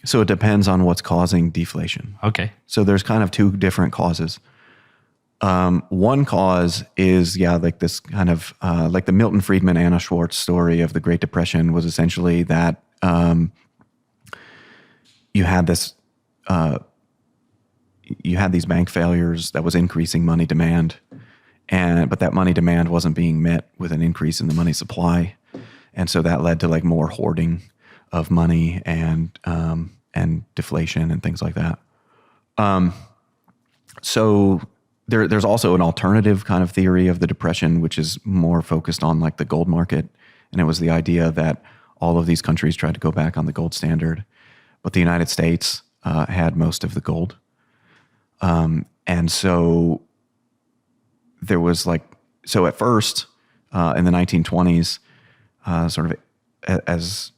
So it depends on what's causing deflation. Okay. So there's kind of two different causes. One cause is, this kind of the Milton Friedman, Anna Schwartz story of the Great Depression was essentially that you had these bank failures that was increasing money demand, but that money demand wasn't being met with an increase in the money supply, and so that led to more hoarding of money and deflation and things like that. So there's also an alternative kind of theory of the Depression, which is more focused on the gold market. And it was the idea that all of these countries tried to go back on the gold standard, but the United States had most of the gold. And so there was so at first in the 1920s, sort of as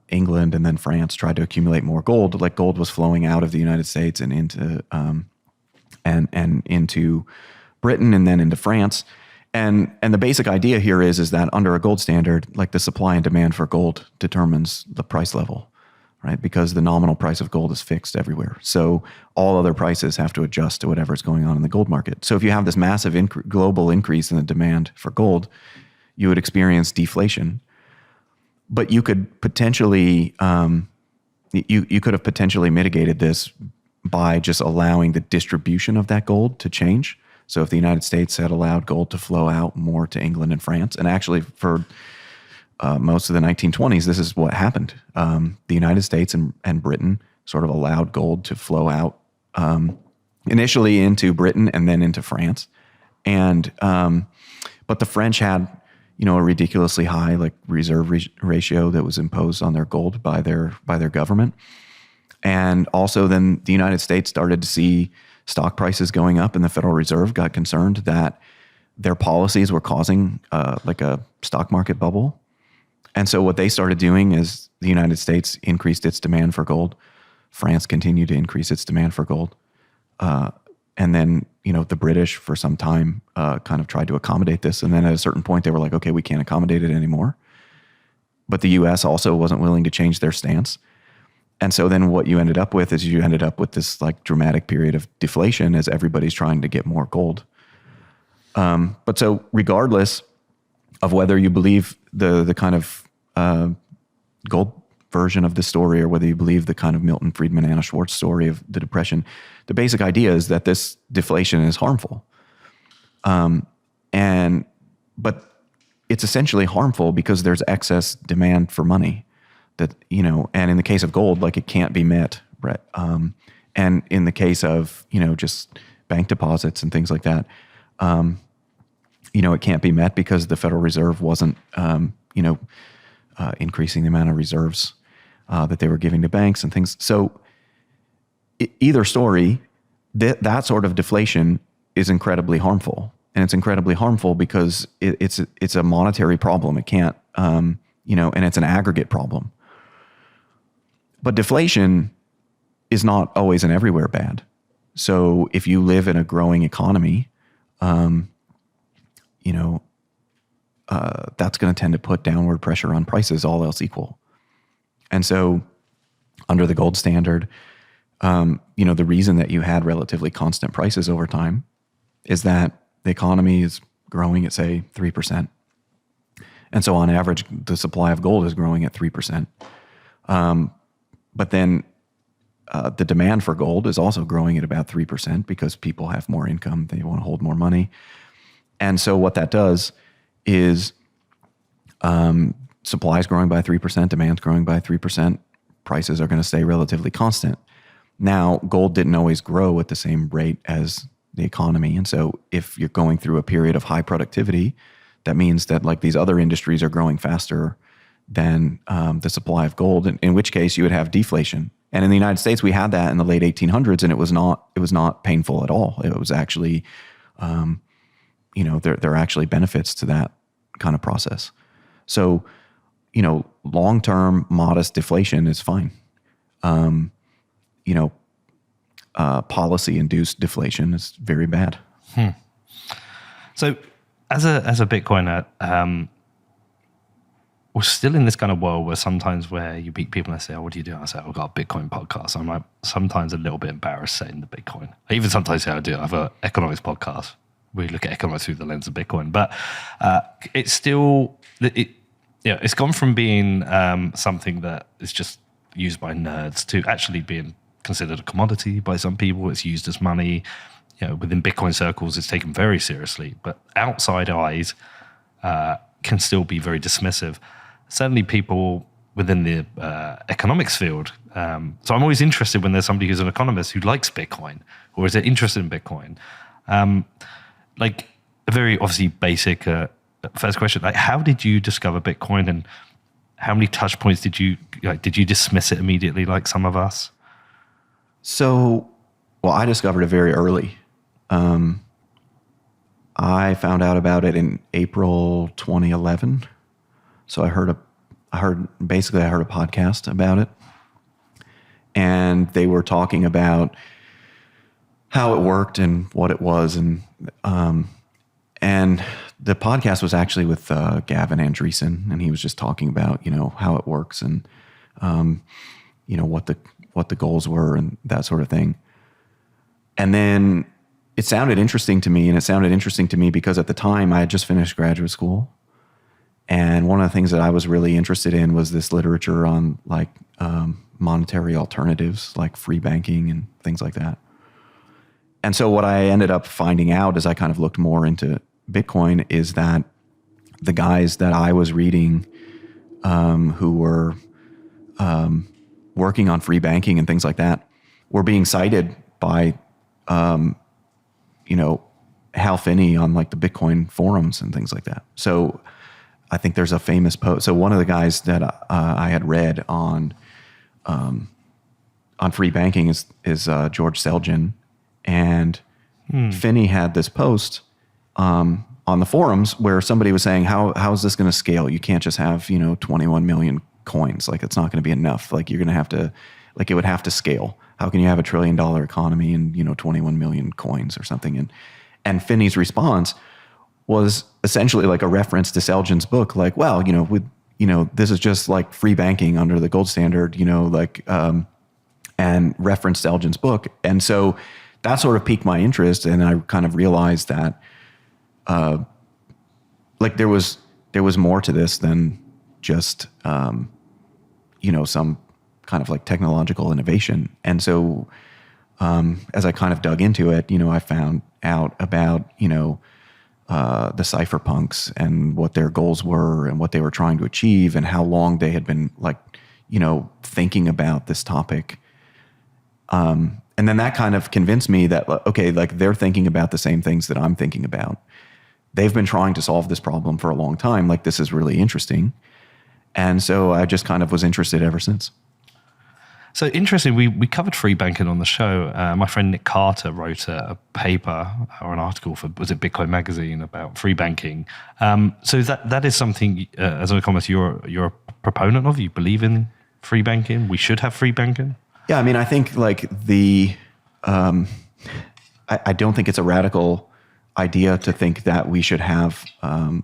England and then France tried to accumulate more gold, gold was flowing out of the United States and into and into Britain and then into France. And the basic idea here is that under a gold standard, the supply and demand for gold determines the price level, right? Because the nominal price of gold is fixed everywhere. So all other prices have to adjust to whatever's going on in the gold market. So if you have this massive global increase in the demand for gold, you would experience deflation. But you could potentially, you could have potentially mitigated this by just allowing the distribution of that gold to change. So if the United States had allowed gold to flow out more to England and France, and actually for most of the 1920s, this is what happened. The United States and Britain sort of allowed gold to flow out initially into Britain and then into France. And but the French had a ridiculously high reserve ratio that was imposed on their gold by their government. And also then the United States started to see stock prices going up, and the Federal Reserve got concerned that their policies were causing a stock market bubble. And so what they started doing is the United States increased its demand for gold. France continued to increase its demand for gold. And then, the British for some time kind of tried to accommodate this. And then at a certain point, they were like, okay, we can't accommodate it anymore. But the U.S. also wasn't willing to change their stance. And so then what you ended up with is you ended up with this like dramatic period of deflation as everybody's trying to get more gold. But so regardless of whether you believe the kind of gold version of the story or whether you believe the kind of Milton Friedman, Anna Schwartz story of the Depression, the basic idea is that this deflation is harmful. But it's essentially harmful because there's excess demand for money that, you know, and in the case of gold, like it can't be met, right? And in the case of, you know, just bank deposits and things like that, you know, it can't be met because the Federal Reserve wasn't, increasing the amount of reserves that they were giving to banks and things. So either story, that sort of deflation is incredibly harmful. And it's incredibly harmful because it's a monetary problem. It can't, and it's an aggregate problem. But deflation is not always and everywhere bad. So if you live in a growing economy, that's going to tend to put downward pressure on prices, all else equal. And so under the gold standard, the reason that you had relatively constant prices over time is that the economy is growing at, say, 3%. And so on average, the supply of gold is growing at 3%. But then the demand for gold is also growing at about 3% because people have more income. They want to hold more money. And so what that does is supply is growing by 3%, demand's growing by 3%, prices are going to stay relatively constant. Now, gold didn't always grow at the same rate as the economy. And so if you're going through a period of high productivity, that means that like these other industries are growing faster than the supply of gold, in which case you would have deflation. And in the United States, we had that in the late 1800s, and it was not painful at all. It was actually, there are actually benefits to that kind of process. So, long-term modest deflation is fine. Policy-induced deflation is very bad. So, as a Bitcoiner, we're still in this kind of world where sometimes where you meet people and they say, "Oh, what do you do?" I say, "I've got a Bitcoin podcast." I'm like sometimes a little bit embarrassed saying the Bitcoin. I even sometimes say I do. I have an economics podcast. We look at economics through the lens of Bitcoin, but it's still it's gone from being something that is just used by nerds to actually being considered a commodity by some people. It's used as money. Within Bitcoin circles, it's taken very seriously, but outside eyes can still be very dismissive. Certainly people within the economics field. So I'm always interested when there's somebody who's an economist who likes Bitcoin or is interested in Bitcoin. Like a very obviously basic first question, like how did you discover Bitcoin and how many touch points did you dismiss it immediately like some of us? So, I discovered it very early. I found out about it in April 2011. So I heard a podcast about it, and they were talking about how it worked and what it was, and the podcast was actually with Gavin Hendrickson, and he was just talking about how it works and what the goals were and that sort of thing. And then it sounded interesting to me, and it sounded interesting to me because at the time I had just finished graduate school. And one of the things that I was really interested in was this literature on like monetary alternatives, like free banking and things like that. And so what I ended up finding out as I kind of looked more into Bitcoin is that the guys that I was reading who were working on free banking and things like that were being cited by Hal Finney on like the Bitcoin forums and things like that. So I think there's a famous post. So one of the guys that I had read on free banking is George Selgin, and Finney had this post on the forums where somebody was saying, how is this going to scale? You can't just have 21 million coins. Like it's not going to be enough. Like you're going to have to, like it would have to scale. How can you have $1 trillion economy and 21 million coins or something? And Finney's response was essentially like a reference to Selgin's book, like, well, with this is just like free banking under the gold standard, and referenced Elgin's book. And so that sort of piqued my interest. And I kind of realized that, there was more to this than just, some kind of like technological innovation. And so, as I kind of dug into it, I found out about, the cypherpunks and what their goals were and what they were trying to achieve and how long they had been thinking about this topic. And then that kind of convinced me that, okay, they're thinking about the same things that I'm thinking about. They've been trying to solve this problem for a long time. This is really interesting. And so I just kind of was interested ever since. So interesting, we covered free banking on the show. My friend Nick Carter wrote a paper or an article for, was it Bitcoin Magazine, about free banking. So that is something, as an economist, you're a proponent of? You believe in free banking? We should have free banking? Yeah, I mean, I think I don't think it's a radical idea to think that we should have,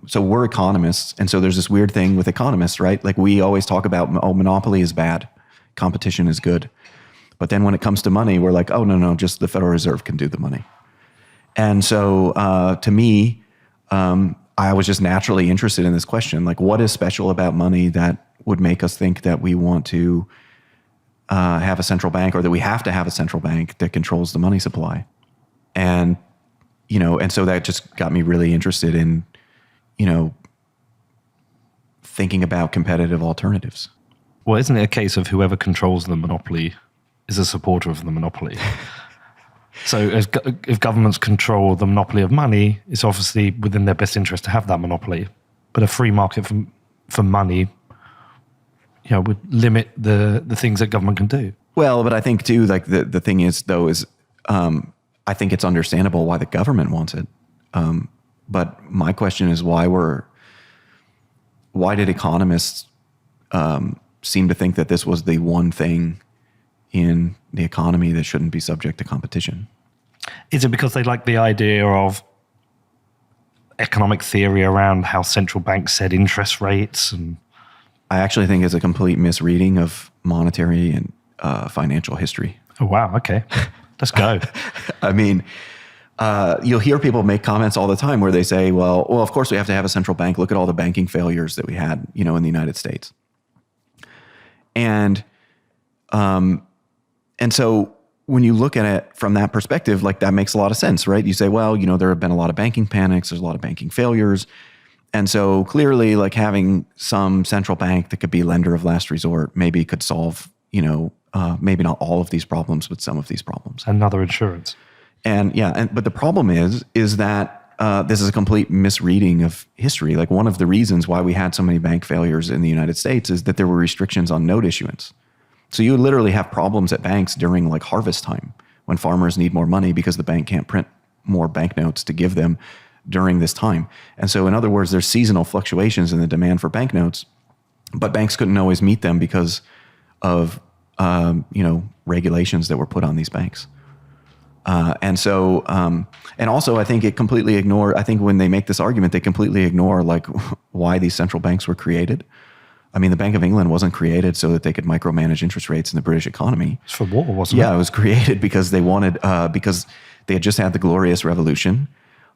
so we're economists. And so there's this weird thing with economists, right? We always talk about, monopoly is bad. Competition is good. But then when it comes to money, we're like, oh, no, just the Federal Reserve can do the money. And so to me, I was just naturally interested in this question. What is special about money that would make us think that we want to have a central bank, or that we have to have a central bank that controls the money supply? And, and so that just got me really interested in, thinking about competitive alternatives. Well, isn't it a case of whoever controls the monopoly is a supporter of the monopoly? So if governments control the monopoly of money, it's obviously within their best interest to have that monopoly. But a free market for money, would limit the things that government can do. Well, but I think too, the thing is, though, is I think it's understandable why the government wants it. But my question is, why did economists seem to think that this was the one thing in the economy that shouldn't be subject to competition? Is it because they like the idea of economic theory around how central banks set interest rates? And I actually think it's a complete misreading of monetary and financial history. Oh, wow. Okay. Let's go. I mean, you'll hear people make comments all the time where they say, well, of course we have to have a central bank. Look at all the banking failures that we had, in the United States. And so when you look at it from that perspective, that makes a lot of sense, right? You say, well, there have been a lot of banking panics, there's a lot of banking failures. And so clearly, having some central bank that could be lender of last resort maybe could solve, maybe not all of these problems, but some of these problems. Another insurance. And but the problem is that this is a complete misreading of history. One of the reasons why we had so many bank failures in the United States is that there were restrictions on note issuance. So you would literally have problems at banks during harvest time, when farmers need more money because the bank can't print more banknotes to give them during this time. And so in other words, there's seasonal fluctuations in the demand for banknotes, but banks couldn't always meet them because of regulations that were put on these banks. And also I think I think when they make this argument, they completely ignore why these central banks were created. I mean, the Bank of England wasn't created so that they could micromanage interest rates in the British economy. It's for war, wasn't it? Yeah, it was created because they wanted, because they had just had the Glorious Revolution.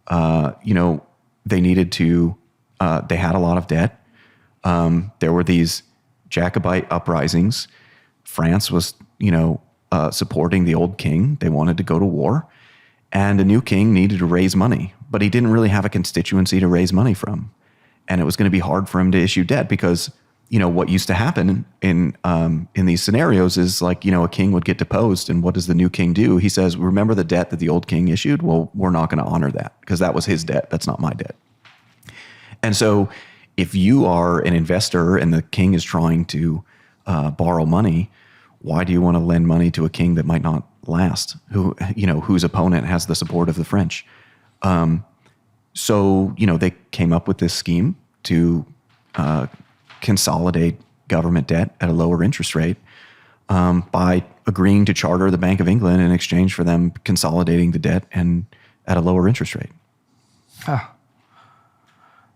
They needed to, they had a lot of debt. There were these Jacobite uprisings. France was, supporting the old king. They wanted to go to war, and a new king needed to raise money, but he didn't really have a constituency to raise money from. And it was going to be hard for him to issue debt because, what used to happen in these scenarios is a king would get deposed, and what does the new king do? He says, remember the debt that the old king issued? Well, we're not going to honor that because that was his debt. That's not my debt. And so if you are an investor and the king is trying to borrow money, why do you want to lend money to a king that might not last, whose opponent has the support of the French? So they came up with this scheme to consolidate government debt at a lower interest rate by agreeing to charter the Bank of England in exchange for them consolidating the debt and at a lower interest rate.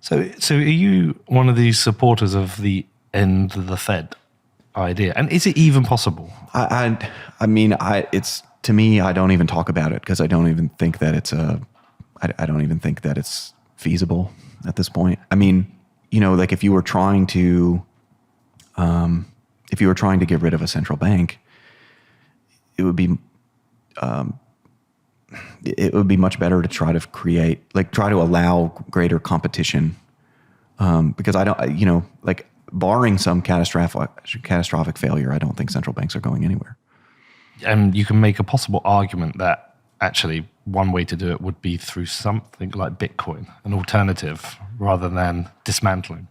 So are you one of these supporters of the end of the Fed idea? And is it even possible? I mean, it's, to me, I don't even talk about it because I don't even think that I don't even think that it's feasible at this point. I mean, like if you were trying to get rid of a central bank, it would be much better to try to allow greater competition. Because I don't, like barring some catastrophic failure, I don't think central banks are going anywhere. And you can make a possible argument that actually one way to do it would be through something like Bitcoin, an alternative, rather than dismantling.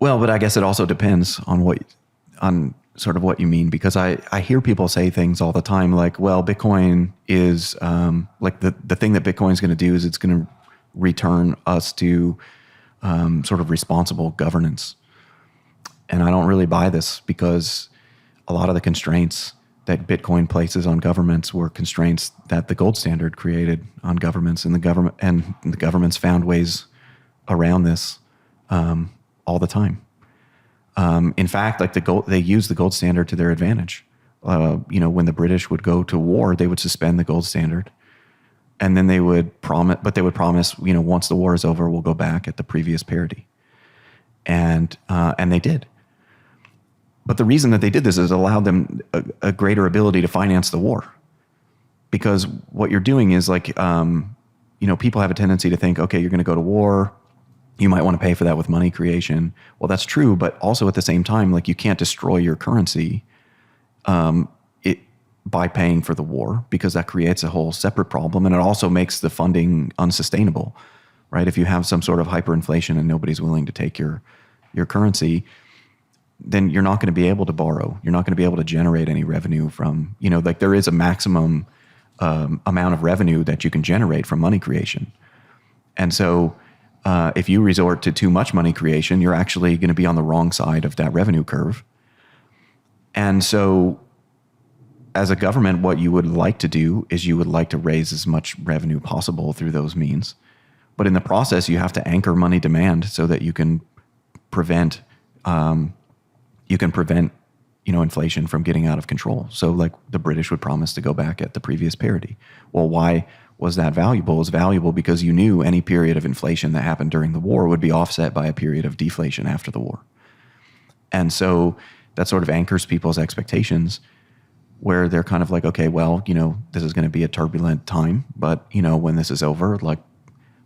Well, but I guess it also depends on sort of what you mean, because I hear people say things all the time like, well, Bitcoin is like the thing that Bitcoin is going to do is it's going to return us to sort of responsible governance. And I don't really buy this, because a lot of the constraints that Bitcoin places on governments were constraints that the gold standard created on governments, and the governments found ways around this all the time. In fact, like they used the gold standard to their advantage. When the British would go to war, they would suspend the gold standard, and then they would promise, once the war is over, we'll go back at the previous parity, and they did. But the reason that they did this is it allowed them a greater ability to finance the war, because what you're doing is like, people have a tendency to think, okay, you're going to go to war, you might want to pay for that with money creation. Well, that's true, but also at the same time, like you can't destroy your currency by paying for the war, because that creates a whole separate problem, and it also makes the funding unsustainable, right? If you have some sort of hyperinflation and nobody's willing to take your currency, then you're not going to be able to borrow. You're not going to be able to generate any revenue from, like there is a maximum amount of revenue that you can generate from money creation. And so if you resort to too much money creation, you're actually going to be on the wrong side of that revenue curve. And so as a government, what you would like to do is you would like to raise as much revenue possible through those means. But in the process, you have to anchor money demand so that you can prevent inflation from getting out of control. So like the British would promise to go back at the previous parity. Well, why was that valuable? It was valuable because you knew any period of inflation that happened during the war would be offset by a period of deflation after the war. And so that sort of anchors people's expectations, where they're kind of like, okay, well, this is going to be a turbulent time, but, when this is over, like,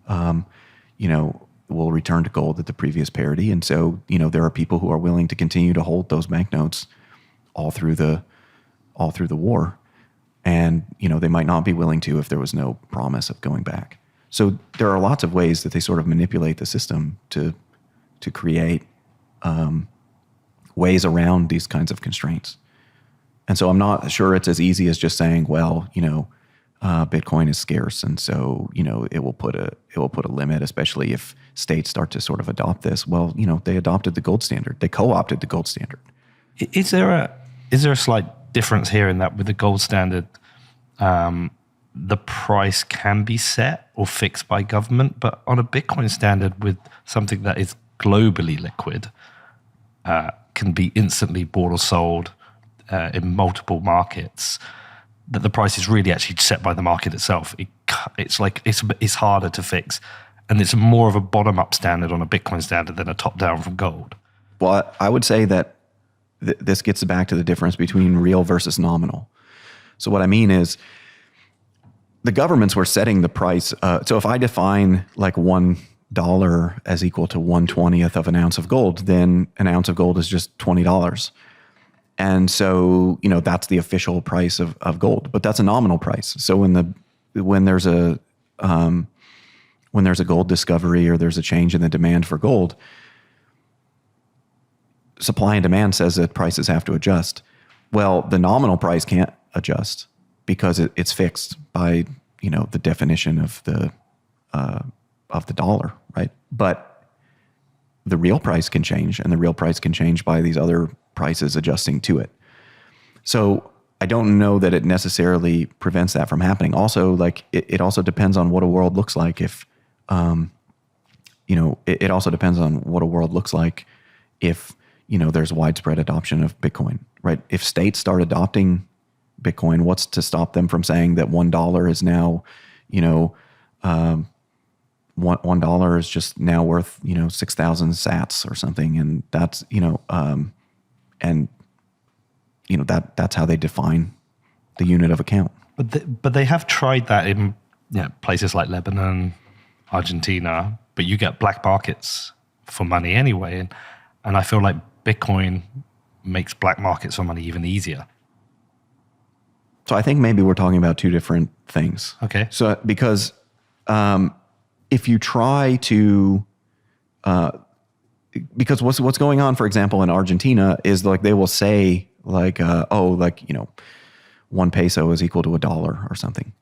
we'll return to gold at the previous parity. And so, there are people who are willing to continue to hold those banknotes all through the war. And, they might not be willing to if there was no promise of going back. So there are lots of ways that they sort of manipulate the system to create ways around these kinds of constraints. And so I'm not sure it's as easy as just saying, well, Bitcoin is scarce, and so it will put a limit, especially if states start to sort of adopt this. Well, they adopted the gold standard, they co-opted the gold standard. Is there a slight difference here in that with the gold standard, the price can be set or fixed by government, but on a Bitcoin standard with something that is globally liquid, can be instantly bought or sold in multiple markets, that the price is really actually set by the market itself. It's harder to fix, and it's more of a bottom-up standard on a Bitcoin standard than a top-down from gold. Well, I would say that this gets back to the difference between real versus nominal. So what I mean is the governments were setting the price. So if I define like $1 as equal to 1/20th of an ounce of gold, then an ounce of gold is just $20. And so, that's the official price of gold, but that's a nominal price. So when there's a gold discovery or there's a change in the demand for gold, supply and demand says that prices have to adjust. Well, the nominal price can't adjust because it's fixed by, the definition of the dollar, right? But the real price can change, and the real price can change by these other prices adjusting to it. So I don't know that it necessarily prevents that from happening. Also, like it also depends on what a world looks like. it also depends on what a world looks like if, there's widespread adoption of Bitcoin, right? If states start adopting Bitcoin, what's to stop them from saying that $1 is now, $1 is just now worth, 6,000 sats or something. And that's, that's how they define the unit of account. But they have tried that in places like Lebanon, Argentina, but you get black markets for money anyway. And I feel like Bitcoin makes black markets for money even easier. So I think maybe we're talking about two different things. Okay. So because if you try to, because what's going on, for example, in Argentina is like they will say like, 1 peso is equal to $1 or something.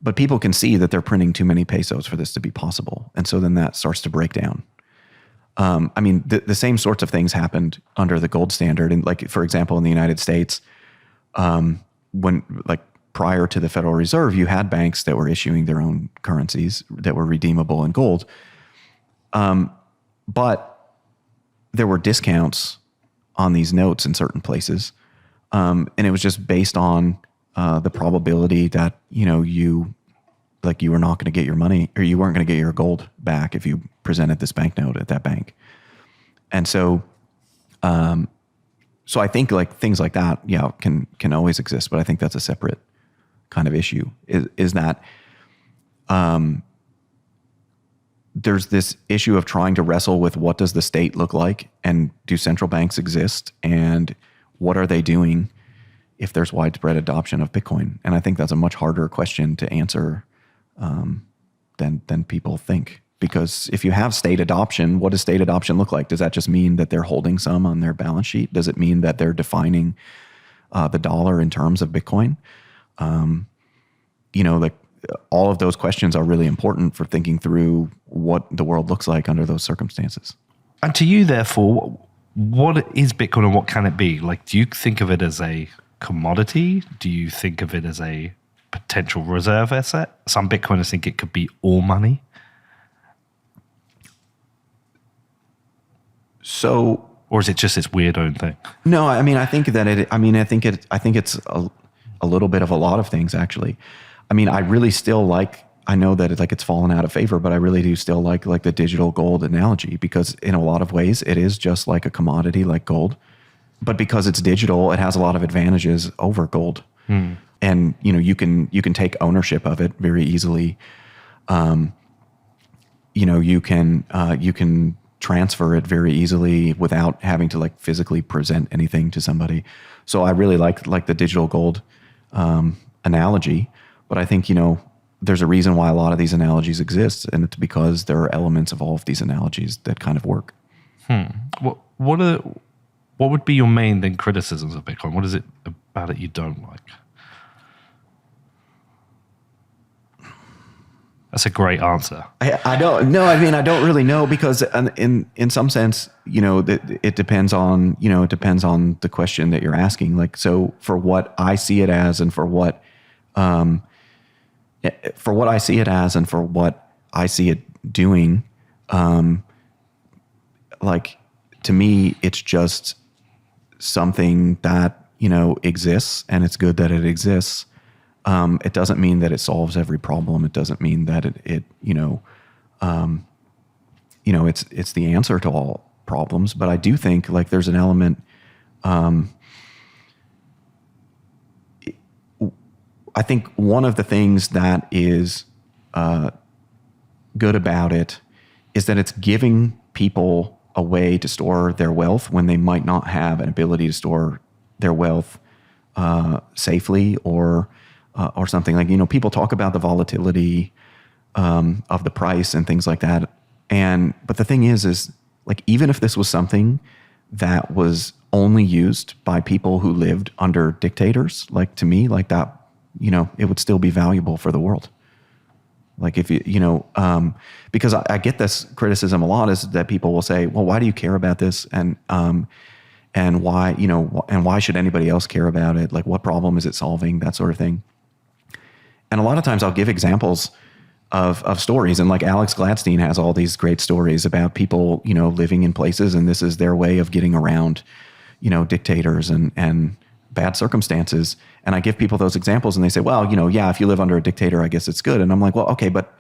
But people can see that they're printing too many pesos for this to be possible. And so then that starts to break down. The same sorts of things happened under the gold standard. And like, for example, in the United States, when like prior to the Federal Reserve, you had banks that were issuing their own currencies that were redeemable in gold. But there were discounts on these notes in certain places. And it was just based on the probability that, you were not going to get your money, or you weren't going to get your gold back if you presented this banknote at that bank. And so, so I think like things like that, can always exist, but I think that's a separate kind of issue. Is that there's this issue of trying to wrestle with what does the state look like, and do central banks exist, and what are they doing if there's widespread adoption of Bitcoin? And I think that's a much harder question to answer than people think. Because if you have state adoption, what does state adoption look like? Does that just mean that they're holding some on their balance sheet? Does it mean that they're defining the dollar in terms of Bitcoin? All of those questions are really important for thinking through what the world looks like under those circumstances. And to you, therefore, what is Bitcoin and what can it be? Like, do you think of it as a commodity? Do you think of it as a potential reserve asset? Some Bitcoiners think it could be all money. So, or is it just this weird own thing? No, I think that I think it's a little bit of a lot of things, actually. I really still I know that it's fallen out of favor, but I really do still like the digital gold analogy, because in a lot of ways it is just like a commodity like gold, but because it's digital, it has a lot of advantages over gold. And you can take ownership of it very easily. You can transfer it very easily without having to physically present anything to somebody. So I really like the digital gold analogy, but I think there's a reason why a lot of these analogies exist, and it's because there are elements of all of these analogies that kind of work. What would be your main then criticisms of Bitcoin? What is it about it you don't like? That's a great answer. I don't know. I don't really know, because in some sense, it depends on the question that you're asking. So for what I see it as, and for what I see it as, and for what I see it doing, to me, it's just something that, exists, and it's good that it exists. It doesn't mean that it solves every problem. It doesn't mean that it's the answer to all problems. But I do think there's an element. I think one of the things that is good about it is that it's giving people a way to store their wealth when they might not have an ability to store their wealth safely, or something people talk about the volatility of the price and things like that. But the thing is even if this was something that was only used by people who lived under dictators, to me, that, it would still be valuable for the world. If because I get this criticism a lot, is that people will say, well, why do you care about this? And why, and why should anybody else care about it? What problem is it solving? That sort of thing. And a lot of times I'll give examples of stories. And like Alex Gladstein has all these great stories about people, living in places, and this is their way of getting around, dictators and bad circumstances. And I give people those examples and they say, well, yeah, if you live under a dictator, I guess it's good. And I'm like, well, okay, but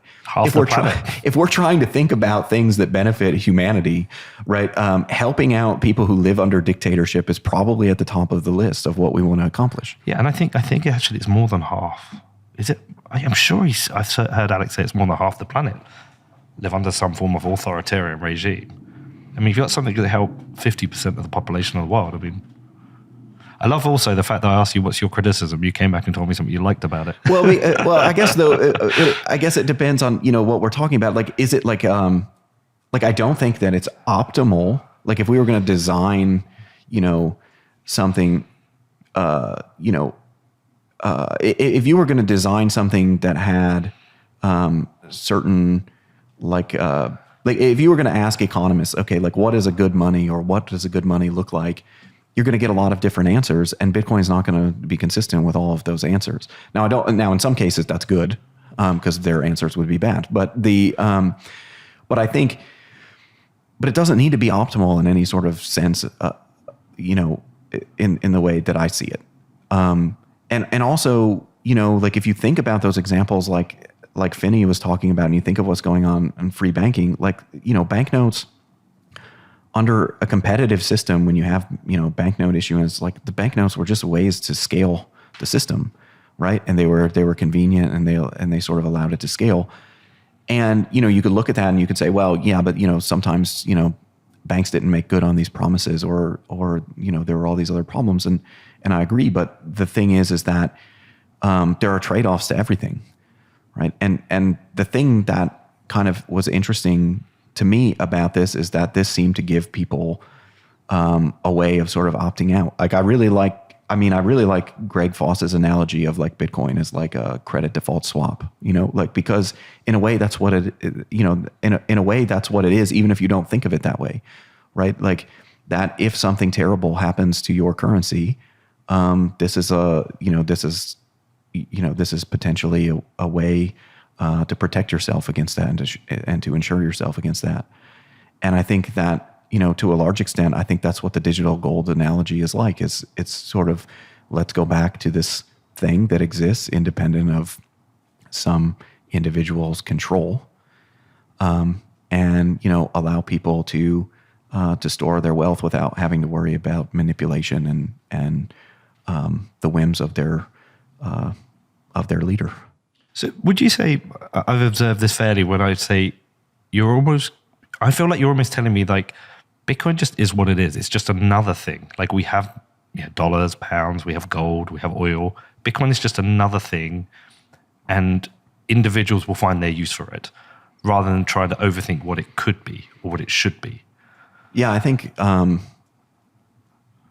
if we're trying to think about things that benefit humanity, right? Helping out people who live under dictatorship is probably at the top of the list of what we want to accomplish. Yeah, and I think actually it's more than half. Is it? I'm sure I've heard Alex say it's more than half the planet live under some form of authoritarian regime. I mean, if you've got something that help 50% of the population of the world, I mean, I love also the fact that I asked you what's your criticism. You came back and told me something you liked about it. Well, I guess though, I guess it depends on what we're talking about. Like, is it like I don't think that it's optimal. Like, if we were going to design, something, if you were going to design something that had certain like if you were going to ask economists, okay, like what is a good money or what does a good money look like? You're going to get a lot of different answers, and Bitcoin is not going to be consistent with all of those answers. Now, in some cases that's good because their answers would be bad, but I think, but it doesn't need to be optimal in any sort of sense, in the way that I see it. And also, like if you think about those examples, like Finney was talking about, and you think of what's going on in free banking, like, banknotes under a competitive system, when you have, banknote issuance, like the banknotes were just ways to scale the system, right? And they were convenient, and they sort of allowed it to scale. And, you could look at that and you could say, well, yeah, but, sometimes, banks didn't make good on these promises or, there were all these other problems. And I agree. But the thing is that there are trade-offs to everything, right? And the thing that kind of was interesting to me about this is that this seemed to give people a way of sort of opting out. Like, I really like Greg Foss's analogy of like Bitcoin as like a credit default swap, like, because in a way that's what it, in a way that's what it is, even if you don't think of it that way, right? Like that if something terrible happens to your currency, this is potentially a way to protect yourself against that and to insure yourself against that. And I think that, to a large extent, I think that's what the digital gold analogy is like. It's sort of, let's go back to this thing that exists independent of some individual's control, and allow people to store their wealth without having to worry about manipulation and the whims of their leader. So would you say, I've observed this fairly when I say I feel like you're almost telling me like Bitcoin just is what it is. It's just another thing. Like we have dollars, pounds, we have gold, we have oil. Bitcoin is just another thing, and individuals will find their use for it rather than trying to overthink what it could be or what it should be. Yeah, I think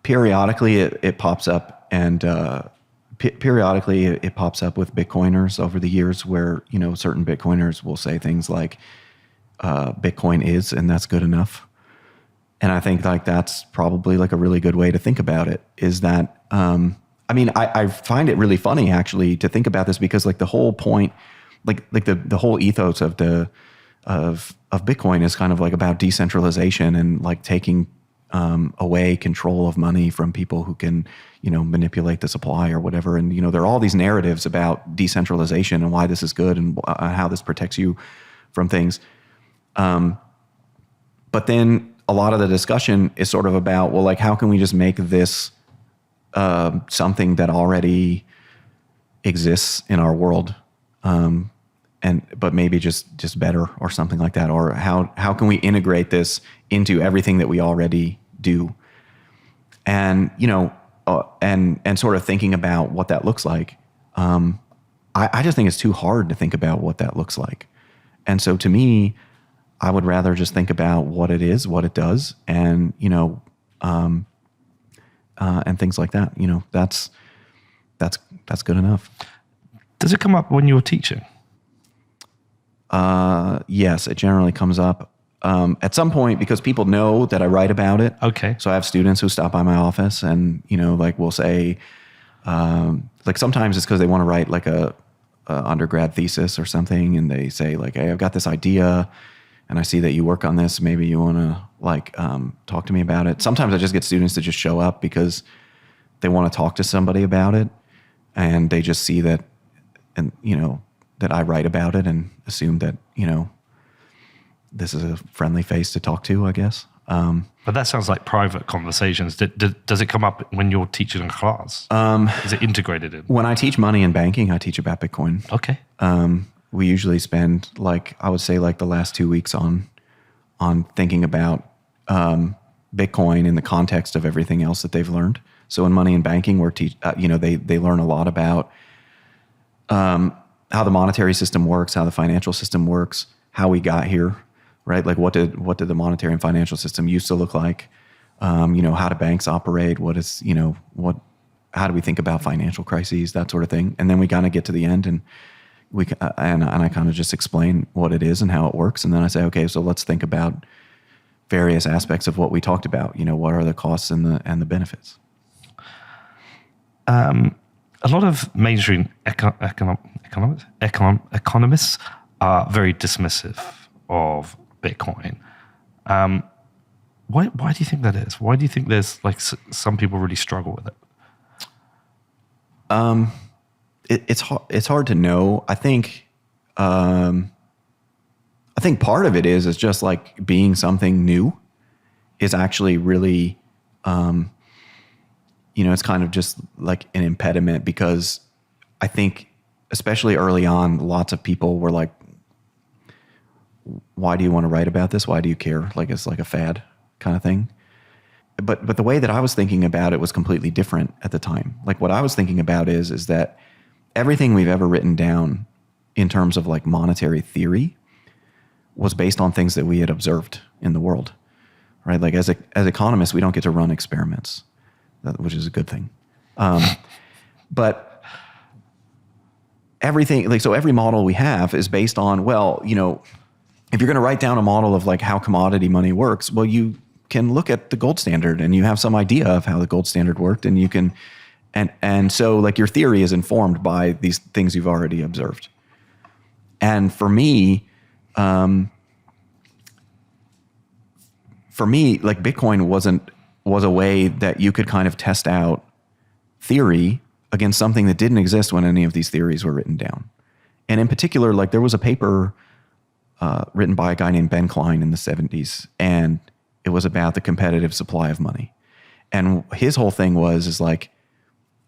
periodically it pops up, and periodically it pops up with Bitcoiners over the years where, certain Bitcoiners will say things like, Bitcoin is, and that's good enough. And I think like that's probably like a really good way to think about it, is that, I find it really funny actually to think about this, because like the whole point, like the whole ethos of Bitcoin is kind of like about decentralization and like taking away control of money from people who can, manipulate the supply or whatever. And, there are all these narratives about decentralization and why this is good and how this protects you from things. But then a lot of the discussion is sort of about, well, like, how can we just make this something that already exists in our world, but maybe just better or something like that? Or how can we integrate this into everything that we already do? And, and sort of thinking about what that looks like. I just think it's too hard to think about what that looks like. And so to me, I would rather just think about what it is, what it does, and, and things like that. That's good enough. Does it come up when you're teaching? Yes, it generally comes up at some point, because people know that I write about it. Okay. So I have students who stop by my office and, like we'll say, like sometimes it's because they want to write like a undergrad thesis or something, and they say like, "Hey, I've got this idea, and I see that you work on this. Maybe you want to talk to me about it." Sometimes I just get students to just show up because they want to talk to somebody about it, and they just see that, and that I write about it, and assume that this is a friendly face to talk to, I guess. But that sounds like private conversations. Does it come up when you're teaching a class? Is it integrated in? When I teach money and banking, I teach about Bitcoin. Okay. We usually spend I would say the last 2 weeks on thinking about Bitcoin in the context of everything else that they've learned. So in money and banking, they learn a lot about how the monetary system works, how the financial system works, how we got here, right? Like what did the monetary and financial system used to look like? How do banks operate? How do we think about financial crises, that sort of thing? And then we kind of get to the end, and I kind of just explain what it is and how it works. And then I say, okay, so let's think about various aspects of what we talked about. What are the costs and the benefits? A lot of mainstream economists are very dismissive of Bitcoin. Why do you think that is? Why do you think there's some people really struggle with it? It's hard to know. I think part of it is just being something new is actually really, it's kind of just like an impediment, because I think especially early on, lots of people were like, why do you want to write about this? Why do you care? It's like a fad kind of thing. But the way that I was thinking about it was completely different at the time. What I was thinking about is that everything we've ever written down in terms of monetary theory was based on things that we had observed in the world, right? As economists, we don't get to run experiments, which is a good thing. But everything, so every model we have is based on, if you're going to write down a model of how commodity money works, well, you can look at the gold standard and you have some idea of how the gold standard worked, and you can, and so your theory is informed by these things you've already observed. And for me, Bitcoin was a way that you could kind of test out theory against something that didn't exist when any of these theories were written down. And in particular, there was a paper written by a guy named Ben Klein in the 70s, and it was about the competitive supply of money. And his whole thing was so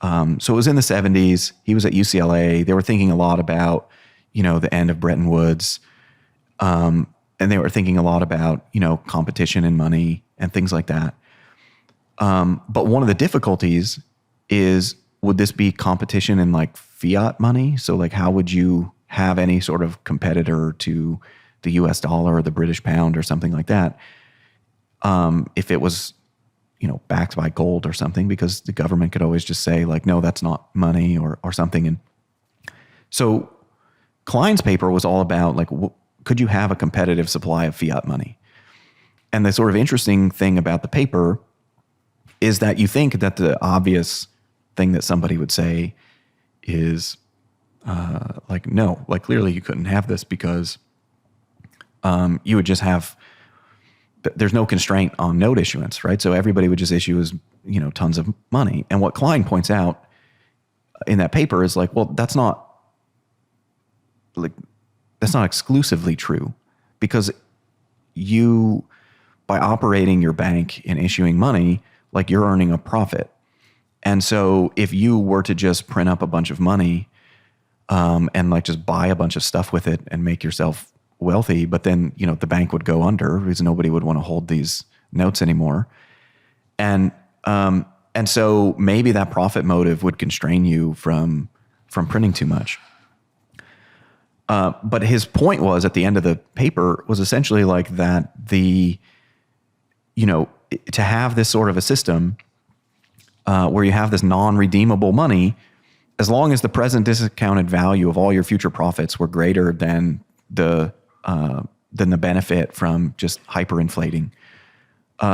it was in the 70s. He was at UCLA. They were thinking a lot about, the end of Bretton Woods. And they were thinking a lot about, competition in money and things like that. But one of the difficulties is, would this be competition in fiat money? So how would you have any sort of competitor to the US dollar or the British pound or something like that, if it was, backed by gold or something, because the government could always just say no, that's not money or something. And so Klein's paper was all about could you have a competitive supply of fiat money? And the sort of interesting thing about the paper is that you think that the obvious thing that somebody would say is no, clearly you couldn't have this because you would just have, there's no constraint on note issuance, right? So everybody would just issue tons of money. And what Klein points out in that paper is that's not exclusively true, because you, by operating your bank and issuing money, you're earning a profit. And so if you were to just print up a bunch of money and just buy a bunch of stuff with it and make yourself wealthy, but then, the bank would go under because nobody would want to hold these notes anymore. And so maybe that profit motive would constrain you from printing too much. But his point was, at the end of the paper, was essentially that to have this sort of a system where you have this non-redeemable money, as long as the present discounted value of all your future profits were greater than the benefit from just hyperinflating,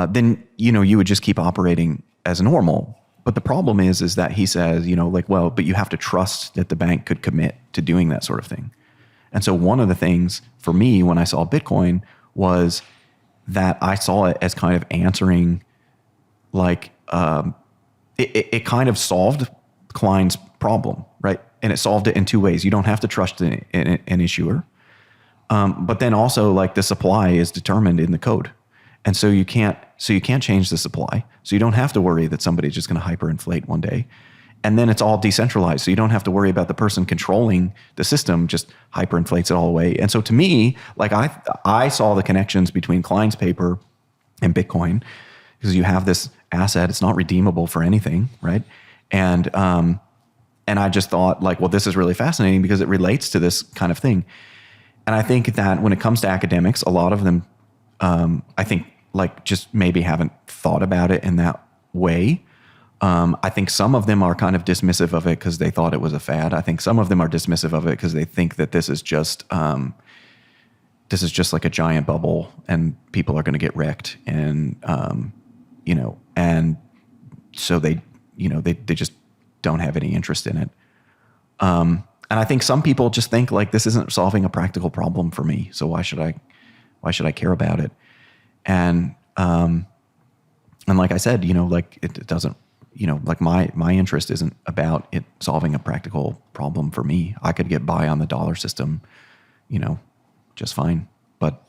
then you would just keep operating as normal. But the problem is that he says, like, well, but you have to trust that the bank could commit to doing that sort of thing. And so one of the things for me when I saw Bitcoin was that I saw it as kind of answering, like, it kind of solved Klein's problem, right? And it solved it in two ways. You don't have to trust an issuer. But then also, like, the supply is determined in the code. And so you can't change the supply. So you don't have to worry that somebody's just going to hyperinflate one day. And then it's all decentralized. So you don't have to worry about the person controlling the system just hyperinflates it all away. And so to me, like, I saw the connections between Klein's paper and Bitcoin, because you have this asset, it's not redeemable for anything, right? And I just thought, like, well, this is really fascinating because it relates to this kind of thing. And I think that when it comes to academics, a lot of them, I think, like, just maybe haven't thought about it in that way. I think some of them are kind of dismissive of it because they thought it was a fad. I think some of them are dismissive of it because they think that this is just like a giant bubble and people are going to get wrecked. And, and so they just don't have any interest in it. And I think some people just think, like, this isn't solving a practical problem for me. So why should I care about it? And like I said, like, it doesn't, like, my interest isn't about it solving a practical problem for me. I could get by on the dollar system, just fine. But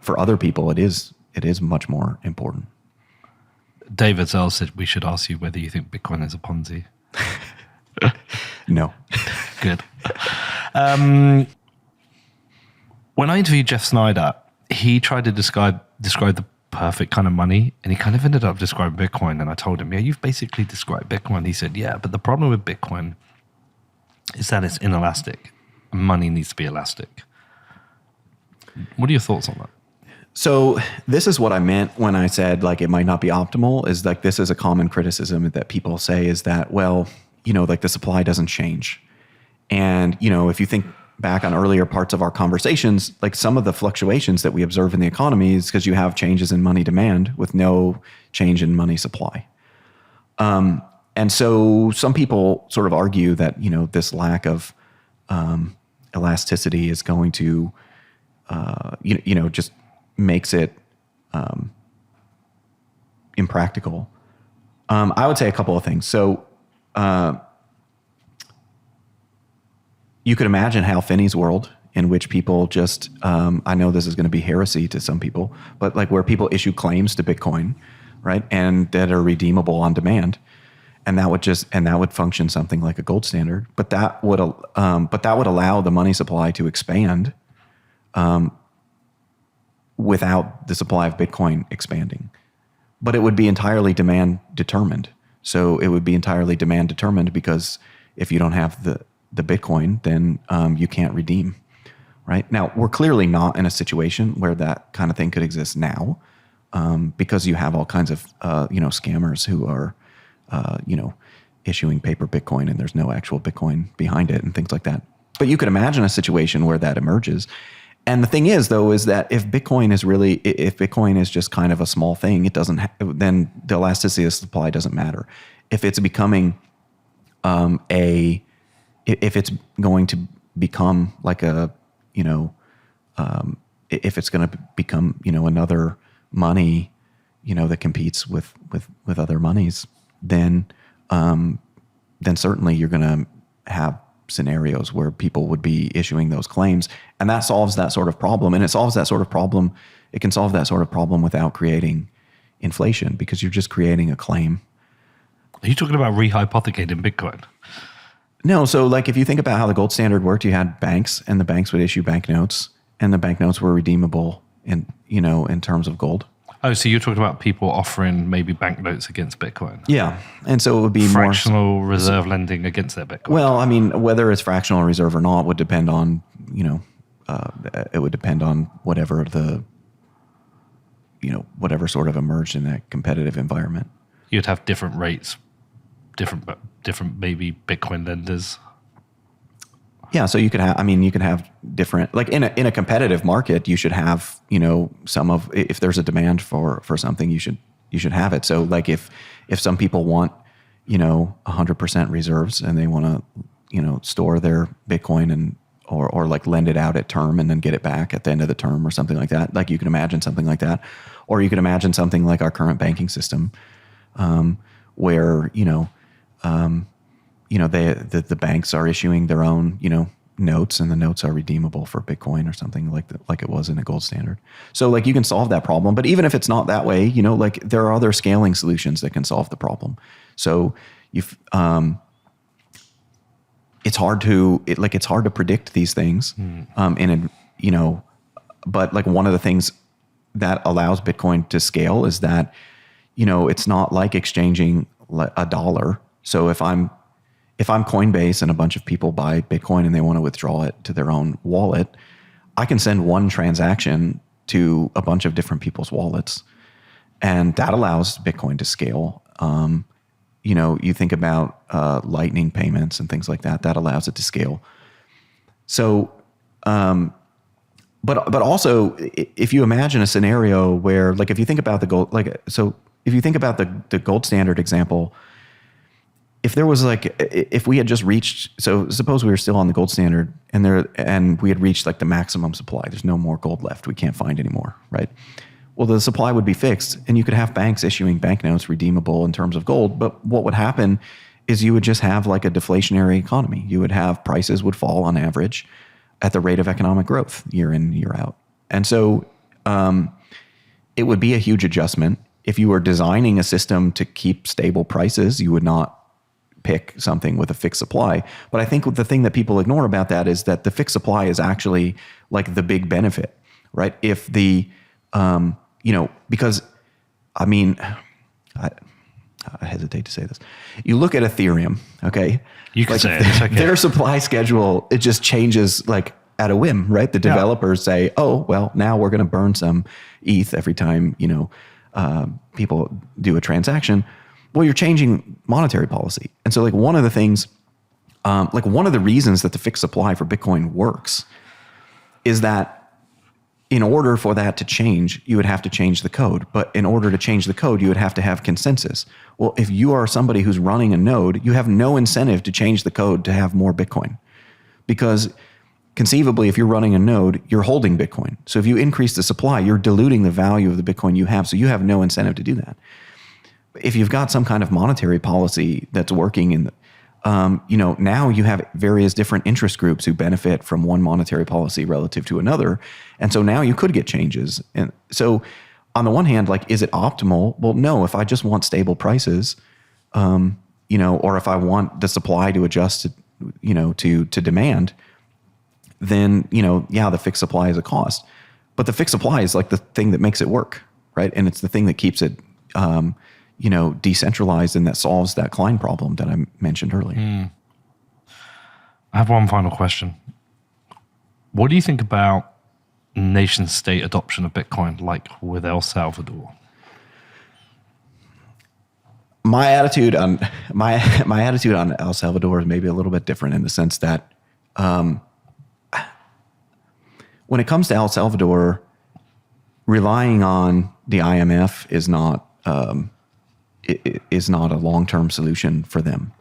for other people, it is much more important. David Zell said we should ask you whether you think Bitcoin is a Ponzi. No. Good. When I interviewed Jeff Snyder, he tried to describe the perfect kind of money, and he kind of ended up describing Bitcoin. And I told him, yeah, you've basically described Bitcoin. He said, yeah, but the problem with Bitcoin is that it's inelastic. Money needs to be elastic. What are your thoughts on that? So this is what I meant when I said, like, it might not be optimal, is like, this is a common criticism that people say is that, well, like, the supply doesn't change. And, if you think back on earlier parts of our conversations, like, some of the fluctuations that we observe in the economy is because you have changes in money demand with no change in money supply. And so some people sort of argue that, this lack of elasticity is going to, just makes it impractical. I would say a couple of things. So you could imagine Hal Finney's world, in which people just, I know this is going to be heresy to some people, but, like, where people issue claims to Bitcoin, right, and that are redeemable on demand, and that would function something like a gold standard. But that would allow the money supply to expand, without the supply of Bitcoin expanding. But it would be entirely demand determined. So it would be entirely demand determined because if you don't have the Bitcoin, then you can't redeem, right? Now, we're clearly not in a situation where that kind of thing could exist now, because you have all kinds of, scammers who are, issuing paper Bitcoin and there's no actual Bitcoin behind it and things like that. But you could imagine a situation where that emerges. And the thing is, though, is that if Bitcoin is just kind of a small thing, it doesn't, then the elasticity of supply doesn't matter. If it's becoming if it's going to become like a, if it's going to become, another money, that competes with other monies, then certainly you're going to have scenarios where people would be issuing those claims, and that solves that sort of problem. And it can solve that sort of problem without creating inflation, because you're just creating a claim. Are you talking about rehypothecating Bitcoin? No. So, like, if you think about how the gold standard worked, you had banks, and the banks would issue banknotes, and the banknotes were redeemable in terms of gold. Oh, so you're talking about people offering maybe banknotes against Bitcoin? Yeah. And so it would be fractional reserve lending against their Bitcoin. Well, I mean, whether it's fractional reserve or not would depend on, it would depend on whatever whatever sort of emerged in that competitive environment. You'd have different rates, different maybe Bitcoin lenders. Yeah, so you could have different, like, in a competitive market, you should have, some of, if there's a demand for something, you should have it. So like if some people want, 100% reserves and they want to, store their Bitcoin and or like lend it out at term and then get it back at the end of the term or something like that. Like you can imagine something like that, or you can imagine something like our current banking system, where the banks are issuing their own notes, and the notes are redeemable for Bitcoin or something like it was in a gold standard. So like you can solve that problem, but even if it's not that way, like there are other scaling solutions that can solve the problem. So it's hard to predict these things, but like one of the things that allows Bitcoin to scale is that, it's not like exchanging a dollar. So if I'm Coinbase and a bunch of people buy Bitcoin and they want to withdraw it to their own wallet, I can send one transaction to a bunch of different people's wallets, and that allows Bitcoin to scale. You think about Lightning payments and things like that. That allows it to scale. So, but also, if you imagine a scenario where, like, if you think about the gold, if you think about the gold standard example, if there was if we had just reached, so suppose we were still on the gold standard and we had reached like the maximum supply. There's no more gold left. We can't find any more, right? Well, the supply would be fixed, and you could have banks issuing banknotes redeemable in terms of gold. But what would happen is you would just have like a deflationary economy. You would have prices would fall on average at the rate of economic growth year in, year out. And so it would be a huge adjustment. If you were designing a system to keep stable prices, you would not pick something with a fixed supply. But I think the thing that people ignore about that is that the fixed supply is actually like the big benefit, right? If the because I hesitate to say this. You look at Ethereum, okay? You can say it. It's okay. Their supply schedule, it just changes like at a whim, right? The developers say, oh, well, now we're going to burn some ETH every time, people do a transaction. Well, you're changing monetary policy. And so like one of the things, one of the reasons that the fixed supply for Bitcoin works is that in order for that to change, you would have to change the code. But in order to change the code, you would have to have consensus. Well, if you are somebody who's running a node, you have no incentive to change the code to have more Bitcoin. Because conceivably, if you're running a node, you're holding Bitcoin. So if you increase the supply, you're diluting the value of the Bitcoin you have. So you have no incentive to do that. If you've got some kind of monetary policy that's working in the, now you have various different interest groups who benefit from one monetary policy relative to another. And so now you could get changes. And so on the one hand, like, is it optimal? Well, no, if I just want stable prices, or if I want the supply to adjust to demand, then, the fixed supply is a cost. But the fixed supply is like the thing that makes it work, right? And it's the thing that keeps it, decentralized, and that solves that Klein problem that I mentioned earlier. I have one final question. What do you think about nation state adoption of Bitcoin, like with El Salvador? My attitude on El Salvador is maybe a little bit different in the sense that when it comes to El Salvador, relying on the IMF is not a long-term solution for them.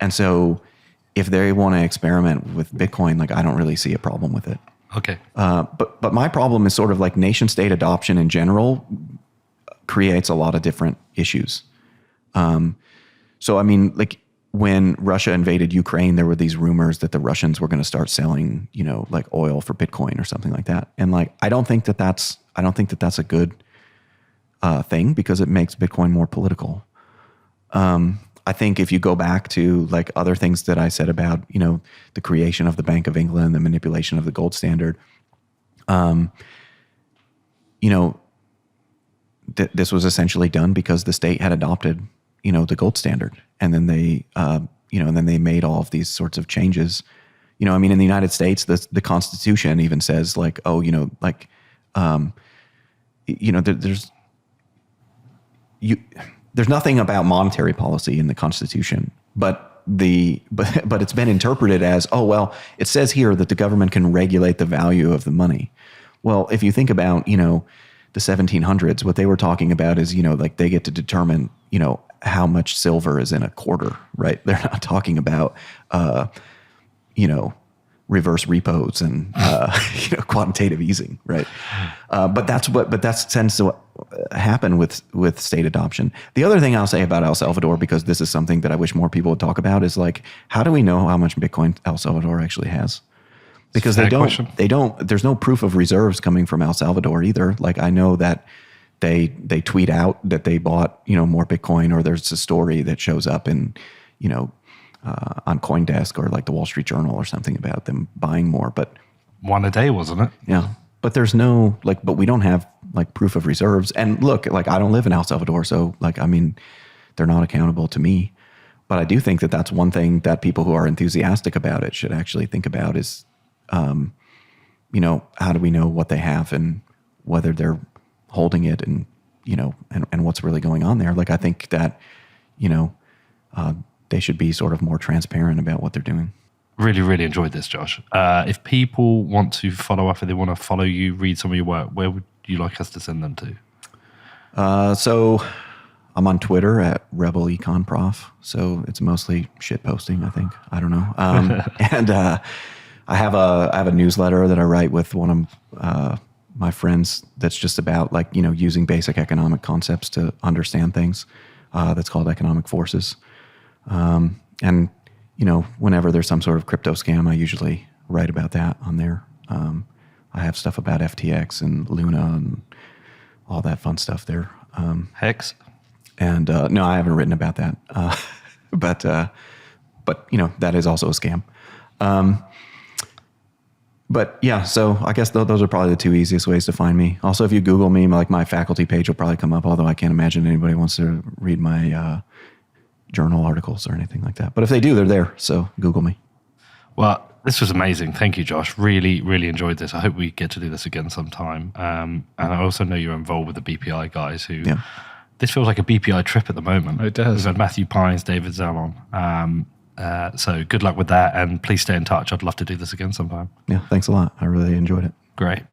And so if they want to experiment with Bitcoin, like, I don't really see a problem with it. Okay. But my problem is sort of like nation state adoption in general creates a lot of different issues. So, I mean, like when Russia invaded Ukraine, there were these rumors that the Russians were going to start selling, like oil for Bitcoin or something like that. And like, I don't think that that's a good thing, because it makes Bitcoin more political. I think if you go back to like other things that I said about, the creation of the Bank of England, the manipulation of the gold standard, this was essentially done because the state had adopted, the gold standard. And then they, made all of these sorts of changes. In the United States, the Constitution even says like, there's nothing about monetary policy in the Constitution, but it's been interpreted as, oh, well, it says here that the government can regulate the value of the money. Well, if you think about, the the 1700s, what they were talking about is, like they get to determine, how much silver is in a quarter, right? They're not talking about, reverse repos and, quantitative easing, right? But that tends to happen with state adoption. The other thing I'll say about El Salvador, because this is something that I wish more people would talk about, is like, how do we know how much Bitcoin El Salvador actually has? Because they don't, there's no proof of reserves coming from El Salvador either. Like I know that they tweet out that they bought, more Bitcoin, or there's a story that shows up in, on CoinDesk or like the Wall Street Journal or something about them buying more, but one a day, wasn't it? Yeah. But there's no but we don't have like proof of reserves. And look, like I don't live in El Salvador, so like, I mean, they're not accountable to me, but I do think that that's one thing that people who are enthusiastic about it should actually think about is, how do we know what they have and whether they're holding it and, and what's really going on there. Like, I think that, they should be sort of more transparent about what they're doing. Really, really enjoyed this, Josh. If people want to follow up, if they want to follow you, read some of your work, where would you like us to send them to? So I'm on Twitter at Rebel Econ Prof. So it's mostly shit posting, I think. I don't know. And I have a newsletter that I write with one of my friends that's just about like, using basic economic concepts to understand things. That's called Economic Forces. And whenever there's some sort of crypto scam, I usually write about that on there. I have stuff about FTX and Luna and all that fun stuff there. Hex? And no, I haven't written about that. But that is also a scam. But yeah, so I guess those are probably the two easiest ways to find me. Also, if you Google me, like my faculty page will probably come up, although I can't imagine anybody wants to read my journal articles or anything like that. But if they do, they're there. So Google me. Well, this was amazing. Thank you, Josh. Really, really enjoyed this. I hope we get to do this again sometime. And I also know you're involved with the BPI guys who... Yeah. This feels like a BPI trip at the moment. It does. We've had Matthew Pines, David Zellon. So good luck with that, and please stay in touch. I'd love to do this again sometime. Yeah, thanks a lot. I really enjoyed it. Great.